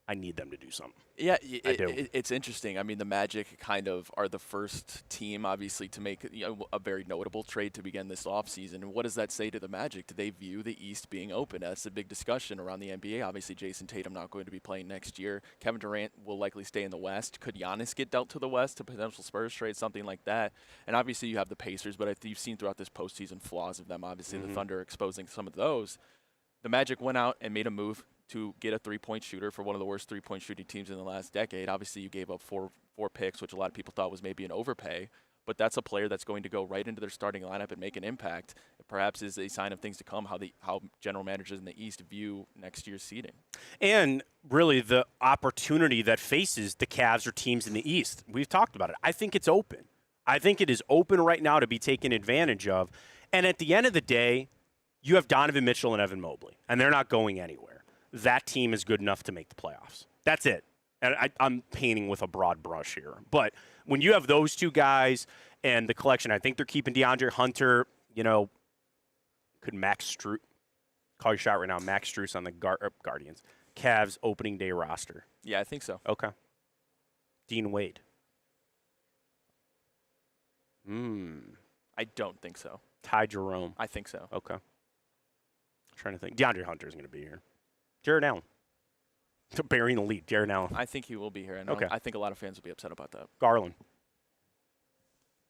Speaker 1: I need them to do something.
Speaker 2: Yeah,
Speaker 1: I do.
Speaker 2: It's interesting. I mean, the Magic kind of are the first team, obviously, to make a very notable trade to begin this offseason. And what does that say to the Magic? Do they view the East being open? That's a big discussion around the NBA. Obviously, Jason Tatum not going to be playing next year. Kevin Durant will likely stay in the West. Could Giannis get dealt to the West, to potential Spurs trade, something like that? And obviously, you have the Pacers, but you've seen throughout this postseason flaws of them. Obviously, the Thunder exposing some of those. The Magic went out and made a move to get a three-point shooter for one of the worst three-point shooting teams in the last decade. Obviously, you gave up four picks, which a lot of people thought was maybe an overpay, but that's a player that's going to go right into their starting lineup and make an impact. It perhaps is a sign of things to come, how general managers in the East view next year's seeding.
Speaker 1: And really the opportunity that faces the Cavs or teams in the East. We've talked about it. I think it's open. I think it is open right now to be taken advantage of. And at the end of the day, you have Donovan Mitchell and Evan Mobley, and they're not going anywhere. That team is good enough to make the playoffs. That's it. And I'm painting with a broad brush here. But when you have those two guys and the collection, I think they're keeping DeAndre Hunter. Could Max Strus call your shot right now? Max Strus on the Guardians. Cavs opening day roster.
Speaker 2: Yeah, I think so.
Speaker 1: Okay. Dean Wade.
Speaker 2: I don't think so.
Speaker 1: Ty Jerome.
Speaker 2: I think so.
Speaker 1: Okay. Trying to think. DeAndre Hunter is going to be here. Jared Allen. Burying the lead. Jared Allen.
Speaker 2: I think he will be here. And
Speaker 1: okay.
Speaker 2: I think a lot of fans will be upset about that.
Speaker 1: Garland.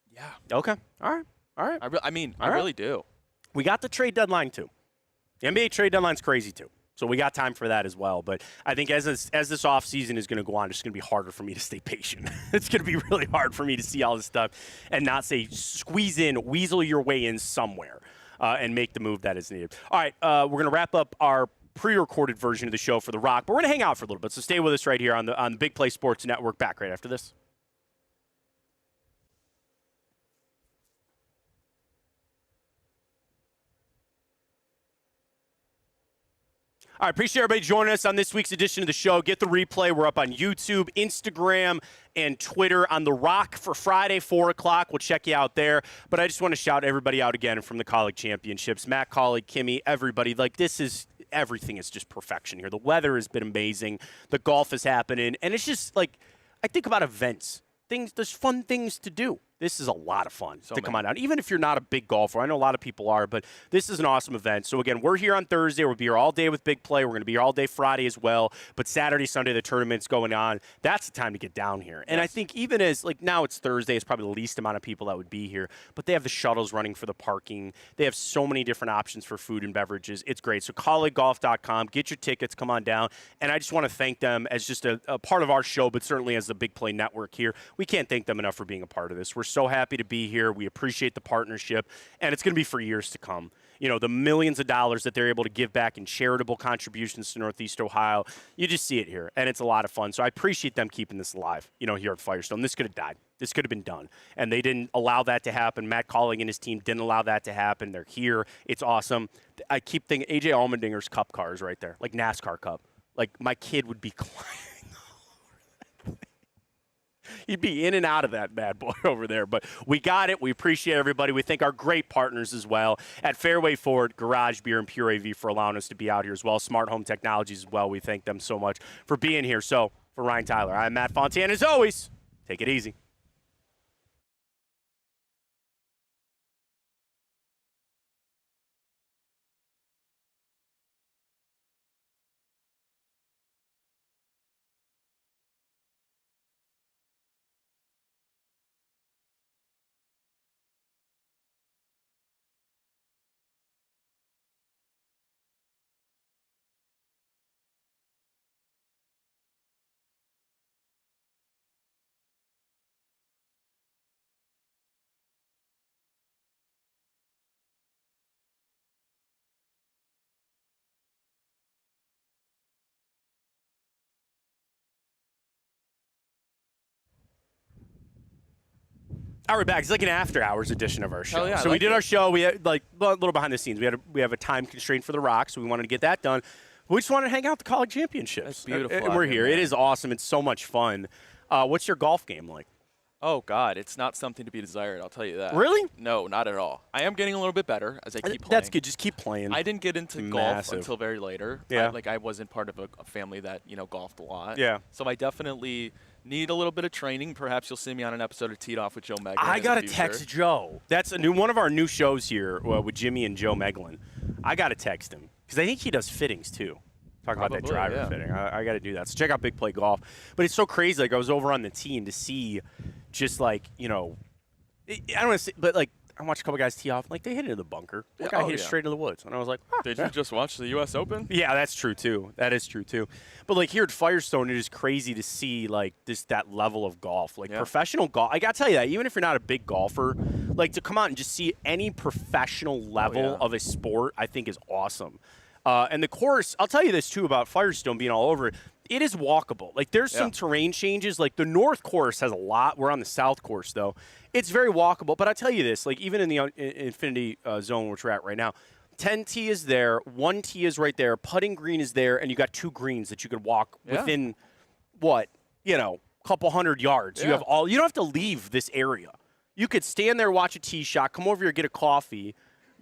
Speaker 2: Yeah.
Speaker 1: Okay. All right.
Speaker 2: I really do.
Speaker 1: We got the trade deadline, too. The NBA trade deadline's crazy, too. So we got time for that as well. But I think as this offseason is going to go on, it's going to be harder for me to stay patient. It's going to be really hard for me to see all this stuff and not say squeeze in, weasel your way in somewhere and make the move that is needed. All right, we're going to wrap up our pre-recorded version of the show for The Rock, but we're going to hang out for a little bit. So stay with us right here on the Big Play Sports Network. Back right after this. All right, appreciate everybody joining us on this week's edition of the show. Get the replay. We're up on YouTube, Instagram, and Twitter on The Rock for Friday, 4 o'clock. We'll check you out there. But I just want to shout everybody out again from the college championships. Matt, colleague, Kimmy, everybody. Everything is just perfection here. The weather has been amazing. The golf is happening. And it's just I think about events. There's fun things to do. This is a lot of fun to come on out. Even if you're not a big golfer, I know a lot of people are, but this is an awesome event. So, again, we're here on Thursday. We'll be here all day with Big Play. We're going to be here all day Friday as well. But Saturday, Sunday, the tournament's going on. That's the time to get down here. And I think even as, now it's Thursday, it's probably the least amount of people that would be here. But they have the shuttles running for the parking. They have so many different options for food and beverages. It's great. So, colleaguegolf.com. Get your tickets. Come on down. And I just want to thank them as just a part of our show, but certainly as the Big Play Network here. We can't thank them enough for being a part of this. We're so happy to be here. We appreciate the partnership, and it's going to be for years to come. The millions of dollars that they're able to give back in charitable contributions to Northeast Ohio, you just see it here, and it's a lot of fun. So I appreciate them keeping this alive, here at Firestone. This could have died. This could have been done, and they didn't allow that to happen. Matt Calling and his team didn't allow that to happen. They're here. It's awesome. I keep thinking A.J. Allmendinger's cup cars right there, like NASCAR Cup. My kid would be climbing. You'd be in and out of that bad boy over there. But we got it. We appreciate everybody. We thank our great partners as well at Fairway Ford, Garage Beer, and Pure AV for allowing us to be out here as well. Smart Home Technologies as well. We thank them so much for being here. So for Ryan Tyler, I'm Matt Fontana. As always, take it easy. All right, back. It's like an after-hours edition of our show.
Speaker 2: Hell yeah,
Speaker 1: So we did our show. We had like a little behind the scenes. We have a time constraint for the Rock, so we wanted to get that done. We just wanted to hang out at the college championships.
Speaker 2: That's beautiful.
Speaker 1: And we're here.
Speaker 2: Man.
Speaker 1: It is awesome. It's so much fun. What's your golf game like?
Speaker 2: Oh, God, it's not something to be desired, I'll tell you that.
Speaker 1: Really?
Speaker 2: No, not at all. I am getting a little bit better as I keep playing.
Speaker 1: That's good. Just keep playing.
Speaker 2: I didn't get into golf until very later.
Speaker 1: Yeah.
Speaker 2: I wasn't part of a family that, golfed a lot.
Speaker 1: Yeah.
Speaker 2: So I definitely need a little bit of training. Perhaps you'll see me on an episode of Teed Off with Joe Meglin.
Speaker 1: I got to text Joe. That's one of our new shows here with Jimmy and Joe Meglin. I got to text him because I think he does fittings too. Talk about that driver fitting. I got to do that. So check out Big Play Golf. But it's so crazy. Like I was over on the tee and to see just like, I don't want to say, but like I watched a couple guys tee off. Like they hit it in the bunker. One guy hit it straight into the woods. And I was like,
Speaker 2: Did you just watch the U.S. Open?
Speaker 1: Yeah, that's true too. That is true too. But like here at Firestone, it is crazy to see like that level of golf. Like professional golf. I got to tell you that, even if you're not a big golfer, like to come out and just see any professional level of a sport, I think is awesome. And the course, I'll tell you this too about Firestone being all over it. It is walkable. Like there's some terrain changes. Like the north course has a lot. We're on the south course though. It's very walkable. But I tell you this, like even in the infinity zone which we're at right now, 10 tee is there, 1 tee is right there, putting green is there, and you got 2 greens that you could walk within couple hundred yards. You have you don't have to leave this area. You could stand there, watch a tee shot, come over here, get a coffee.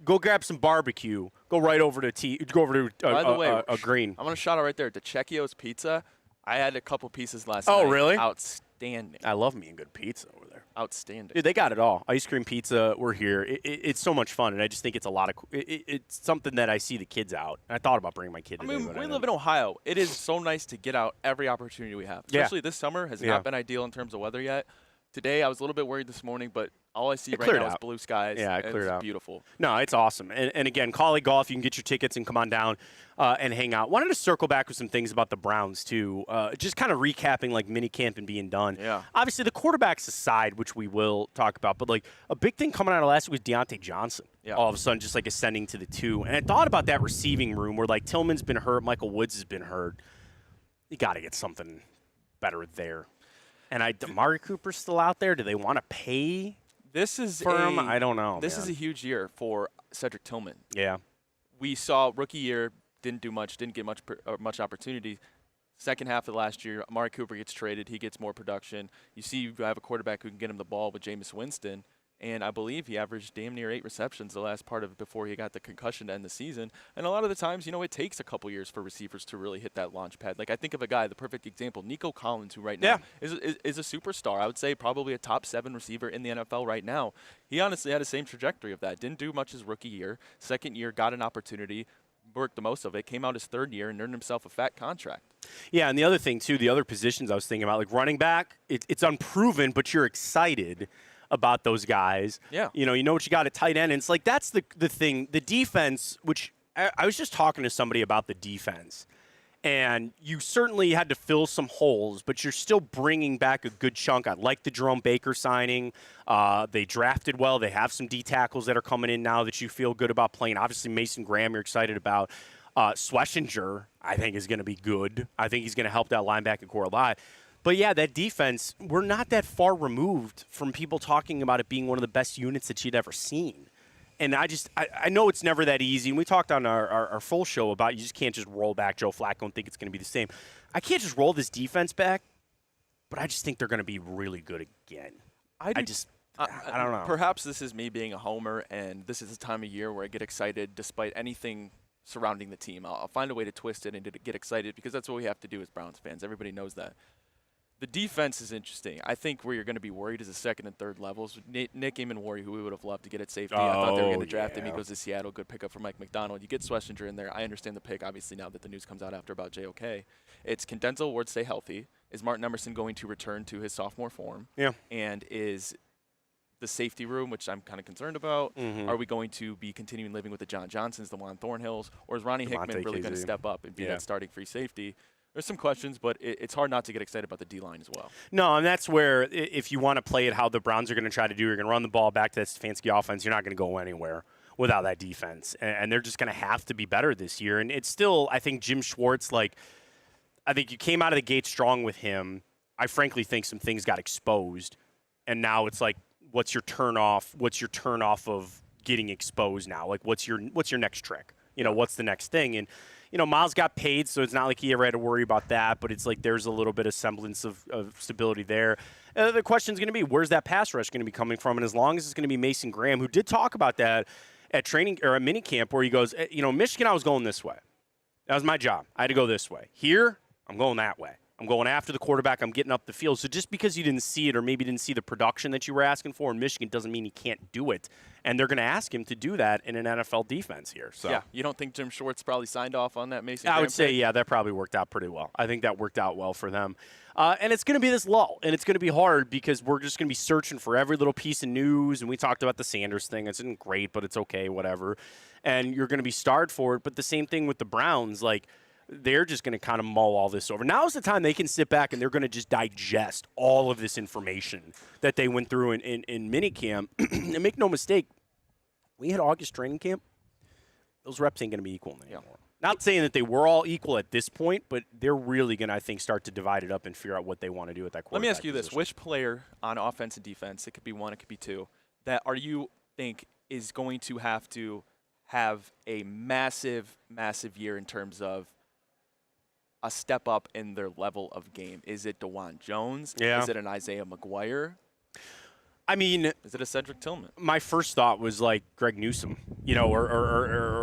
Speaker 1: Go grab some barbecue. Go right over to a green.
Speaker 2: I'm gonna shout out right there. DeCecchio's Pizza. I had a couple pieces last night.
Speaker 1: Oh, really?
Speaker 2: Outstanding.
Speaker 1: I love me a good pizza over there.
Speaker 2: Outstanding.
Speaker 1: Dude, they got it all. Ice cream, pizza. We're here. It's so much fun, and I just think it's a lot of. It's something that I see the kids out. And I thought about bringing my kid.
Speaker 2: I mean, we live in Ohio. It is so nice to get out every opportunity we have. Especially this summer has not been ideal in terms of weather yet. Today, I was a little bit worried this morning, but all I see right now is blue skies.
Speaker 1: Yeah, it cleared out.
Speaker 2: It's beautiful.
Speaker 1: No, it's awesome. And again, Collie Golf, you can get your tickets and come on down and hang out. Wanted to circle back with some things about the Browns, too. Just kind of recapping, like, mini camp and being done.
Speaker 2: Yeah.
Speaker 1: Obviously, the quarterbacks aside, which we will talk about, but, like, a big thing coming out of last week was Deontay Johnson. Yeah. All of a sudden, just, like, ascending to the 2. And I thought about that receiving room where, like, Tillman's been hurt, Michael Woods has been hurt. You got to get something better there. And Amari Cooper's still out there. Do they want to pay for him? I don't know.
Speaker 2: This is a huge year for Cedric Tillman.
Speaker 1: Yeah.
Speaker 2: We saw rookie year, didn't do much, didn't get much opportunity. Second half of last year, Amari Cooper gets traded. He gets more production. You see you have a quarterback who can get him the ball with Jameis Winston. And I believe he averaged damn near 8 receptions the last part of it before he got the concussion to end the season. And a lot of the times, it takes a couple years for receivers to really hit that launch pad. Like I think of a guy, the perfect example, Nico Collins, who right now is a superstar. I would say probably a top 7 receiver in the NFL right now. He honestly had the same trajectory of that. Didn't do much his rookie year. Second year, got an opportunity, worked the most of it, came out his third year and earned himself a fat contract.
Speaker 1: Yeah, and the other thing, too, the other positions I was thinking about, like running back, it's unproven, but you're excited about those guys.
Speaker 2: Yeah.
Speaker 1: You know what you got at tight end. And it's like that's the thing. The defense, which I was just talking to somebody about the defense. And you certainly had to fill some holes, but you're still bringing back a good chunk. I like the Jerome Baker signing. They drafted well. They have some D tackles that are coming in now that you feel good about playing. Obviously, Mason Graham you're excited about. Schlesinger, I think, is going to be good. I think he's going to help that linebacker core a lot. But, yeah, that defense, we're not that far removed from people talking about it being one of the best units that you'd ever seen. And I know it's never that easy. And we talked on our full show about you just can't just roll back Joe Flacco and think it's going to be the same. I can't just roll this defense back, but I just think they're going to be really good again. I don't know.
Speaker 2: Perhaps this is me being a homer, and this is the time of year where I get excited despite anything surrounding the team. I'll find a way to twist it and to get excited because that's what we have to do as Browns fans. Everybody knows that. The defense is interesting. I think where you're going to be worried is the second and third levels. Nick Eamon-Worry, who we would have loved to get at safety. I thought they were going to draft him. He goes to Seattle. Good pickup for Mike McDonald. You get Schlesinger in there. I understand the pick, obviously, now that the news comes out after about JOK. It's can Denzel Ward stay healthy? Is Martin Emerson going to return to his sophomore form?
Speaker 1: Yeah.
Speaker 2: And is the safety room, which I'm kind of concerned about, are we going to be continuing living with the John Johnsons, the Juan Thornhills, or is Ronnie Hickman really going to step up and be that starting free safety? There's some questions, but it's hard not to get excited about the D-line as well.
Speaker 1: No, and that's where if you want to play it how the Browns are going to try to do, you're going to run the ball back to that Stefanski offense. You're not going to go anywhere without that defense. And they're just going to have to be better this year. And it's still, I think, Jim Schwartz, I think you came out of the gate strong with him. I frankly think some things got exposed. And now it's like, what's your turn off of getting exposed now? Like, what's your next trick? What's the next thing? And, Miles got paid, so it's not like he ever had to worry about that, but it's like there's a little bit of semblance of stability there. The question's going to be, where's that pass rush going to be coming from? And as long as it's going to be Mason Graham, who did talk about that at training or at minicamp, where he goes, Michigan, I was going this way. That was my job. I had to go this way. Here, I'm going that way. I'm going after the quarterback. I'm getting up the field. So just because you didn't see it or maybe didn't see the production that you were asking for in Michigan doesn't mean he can't do it. And they're going to ask him to do that in an NFL defense here. So
Speaker 2: yeah, you don't think Jim Schwartz probably signed off on that Mason?
Speaker 1: I would say, yeah, that probably worked out pretty well. I think that worked out well for them. And it's going to be this lull, and it's going to be hard because we're just going to be searching for every little piece of news. And we talked about the Sanders thing. It's not great, but it's okay, whatever. And you're going to be starved for it. But the same thing with the Browns, like, they're just going to kind of mull all this over. Now's the time they can sit back and they're going to just digest all of this information that they went through in minicamp. And make no mistake, we had August training camp. Those reps ain't going to be equal anymore. Yeah. Not saying that they were all equal at this point, but they're really going to, I think, start to divide it up and figure out what they want to do with that quarterback.
Speaker 2: Let me ask you
Speaker 1: position.
Speaker 2: this. Which player on offense and defense, it could be one, it could be two, that you think is going to have a massive, massive year in terms of a step up in their level of game? Is it DeJuan Jones?
Speaker 1: Yeah.
Speaker 2: Is it an Isaiah McGuire?
Speaker 1: I mean,
Speaker 2: is it a Cedric Tillman?
Speaker 1: My first thought was like Greg Newsome, or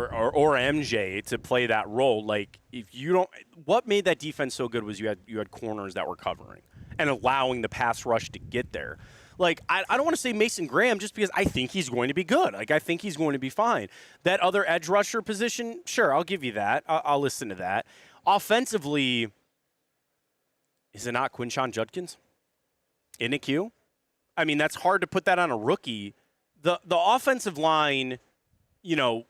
Speaker 1: MJ to play that role. Like, if you don't, what made that defense so good was you had corners that were covering and allowing the pass rush to get there. Like, I don't want to say Mason Graham just because I think he's going to be good. Like, I think he's going to be fine. That other edge rusher position, sure, I'll give you that. I'll listen to that. Offensively, is it not Quinshon Judkins in the queue? I mean, that's hard to put that on a rookie. The offensive line,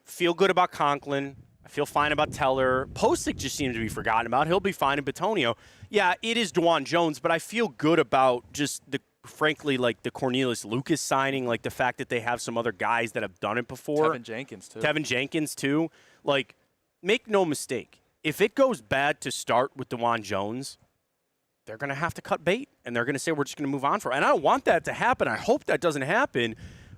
Speaker 1: feel good about Conklin. I feel fine about Teller. Posick just seems to be forgotten about. He'll be fine in Bitonio. Yeah, it is DeJuan Jones, but I feel good about just frankly, like the Cornelius Lucas signing, like the fact that they have some other guys that have done it before.
Speaker 2: Tevin Jenkins, too.
Speaker 1: Like, make no mistake. If it goes bad to start with DeJuan Jones, they're going to have to cut bait, and they're going to say we're just going to move on for it. And I don't want that to happen. I hope that doesn't happen.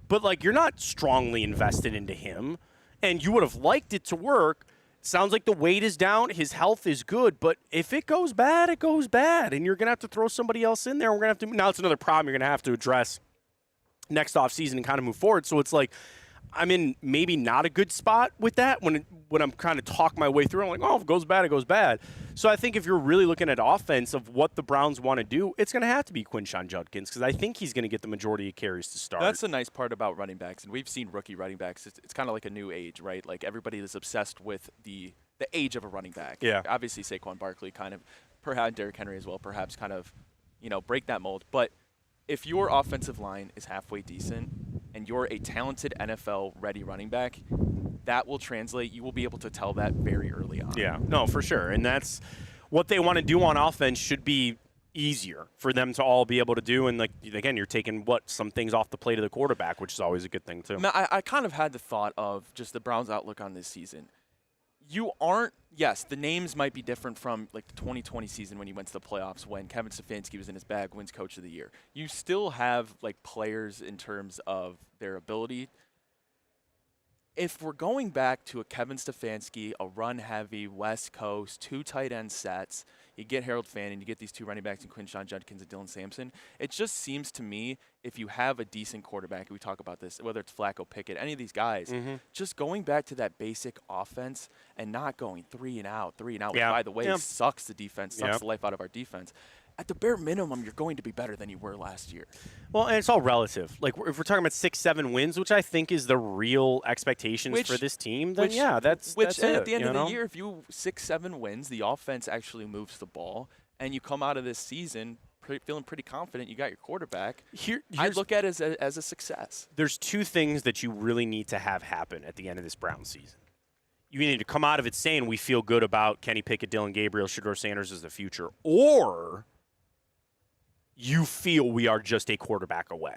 Speaker 1: But, like, you're not strongly invested into him, and you would have liked it to work. Sounds like the weight is down. His health is good. But if it goes bad, it goes bad, and you're going to have to throw somebody else in there. We're going to have to – now it's another problem you're going to have to address next offseason and kind of move forward. So it's like I'm in maybe not a good spot with that when I'm kind of talk my way through. I'm like, oh, if it goes bad, it goes bad. So I think if you're really looking at offense of what the Browns want to do, it's going to have to be Quinshon Judkins because I think he's going to get the majority of carries to start.
Speaker 2: That's the nice part about running backs, and we've seen rookie running backs. It's kind of like a new age, right? Like everybody is obsessed with the age of a running back.
Speaker 1: Yeah.
Speaker 2: Obviously, Saquon Barkley kind of, perhaps Derrick Henry as well, perhaps kind of, break that mold. But if your offensive line is halfway decent and you're a talented NFL-ready running back, that will translate. You will be able to tell that very early on.
Speaker 1: Yeah, no, for sure. And that's what they want to do on offense should be easier for them to all be able to do. And, like, again, you're taking, some things off the plate of the quarterback, which is always a good thing, too.
Speaker 2: I kind of had the thought of just the Browns' outlook on this season. Yes, the names might be different from like the 2020 season when you went to the playoffs when Kevin Stefanski was in his bag, wins Coach of the Year. You still have like players in terms of their ability. If we're going back to a Kevin Stefanski, a run-heavy West Coast, 2 tight end sets, you get Harold Fanning, you get these 2 running backs in Quinshon Judkins and Dylan Sampson. It just seems to me if you have a decent quarterback, we talk about this, whether it's Flacco, Pickett, any of these guys, just going back to that basic offense and not going 3 and out, which, by the way, sucks the defense, sucks the life out of our defense. At the bare minimum, you're going to be better than you were last year.
Speaker 1: Well, and it's all relative. Like, if we're talking about 6-7 wins, which I think is the real expectations for this team, then that's it.
Speaker 2: At the end of the year, if you 6-7 wins, the offense actually moves the ball, and you come out of this season feeling pretty confident you got your quarterback, I look at it as a success.
Speaker 1: There's 2 things that you really need to have happen at the end of this Browns season. You need to come out of it saying we feel good about Kenny Pickett, Dylan Gabriel, Shedeur Sanders as the future, or you feel we are just a quarterback away.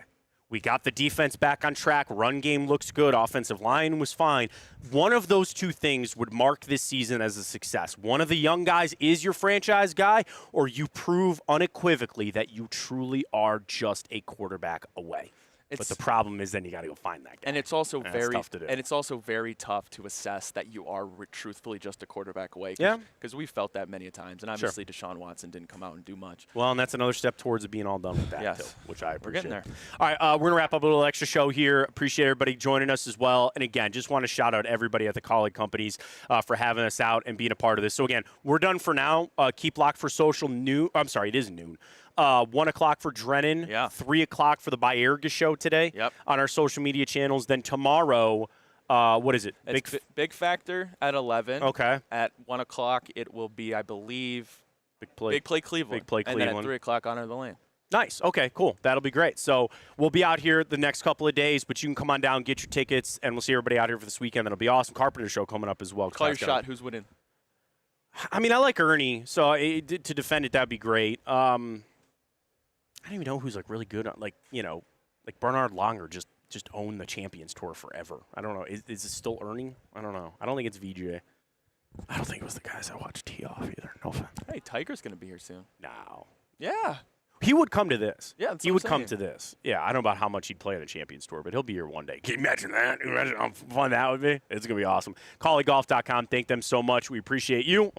Speaker 1: We got the defense back on track. Run game looks good. Offensive line was fine. One of those 2 things would mark this season as a success. One of the young guys is your franchise guy, or you prove unequivocally that you truly are just a quarterback away. But the problem is then you got to go find that guy.
Speaker 2: And it's also
Speaker 1: tough to do.
Speaker 2: And it's also very tough to assess that you are truthfully just a quarterback away.
Speaker 1: Yeah.
Speaker 2: Because we felt that many times, and obviously Deshaun Watson didn't come out and do much.
Speaker 1: Well, and that's another step towards it being all done with that,
Speaker 2: Yes.
Speaker 1: too, which I appreciate.
Speaker 2: We're getting there.
Speaker 1: All right, we're going to wrap up a little extra show here. Appreciate everybody joining us as well. And again, just want to shout out everybody at the colleague companies for having us out and being a part of this. So again, we're done for now. Keep locked for social noon. I'm sorry, it is noon. 1 o'clock for Drennan.
Speaker 2: Yeah.
Speaker 1: 3 o'clock for the Bayerga show today.
Speaker 2: Yep.
Speaker 1: On our social media channels. Then tomorrow, what is it?
Speaker 2: Big Factor at 11.
Speaker 1: Okay.
Speaker 2: At 1 o'clock, it will be, I believe,
Speaker 1: Big Play
Speaker 2: Cleveland.
Speaker 1: Big Play
Speaker 2: And then
Speaker 1: Cleveland.
Speaker 2: at 3 o'clock, Honor the Lane.
Speaker 1: Nice. Okay, cool. That'll be great. So we'll be out here the next couple of days, but you can come on down, get your tickets, and we'll see everybody out here for this weekend. That'll be awesome. Carpenter show coming up as well.
Speaker 2: Call your shot. Who's winning?
Speaker 1: I mean, I like Ernie, so to defend it, that'd be great. I don't even know who's like really good at, like Bernard Longer just owned the Champions Tour forever. I don't know. Is it still Ernie? I don't know. I don't think it's VJ. I don't think it was the guys I watched tee off either. No offense.
Speaker 2: Hey, Tiger's going to be here soon.
Speaker 1: No.
Speaker 2: Yeah.
Speaker 1: He would come to this.
Speaker 2: Yeah, that's
Speaker 1: he
Speaker 2: what
Speaker 1: would
Speaker 2: I'm
Speaker 1: come
Speaker 2: saying.
Speaker 1: to this. Yeah, I don't know about how much he'd play on a Champions Tour, but he'll be here one day. Can you imagine that? Can you imagine how fun that would be? It's going to be awesome. ColleGolf.com. Thank them so much. We appreciate you.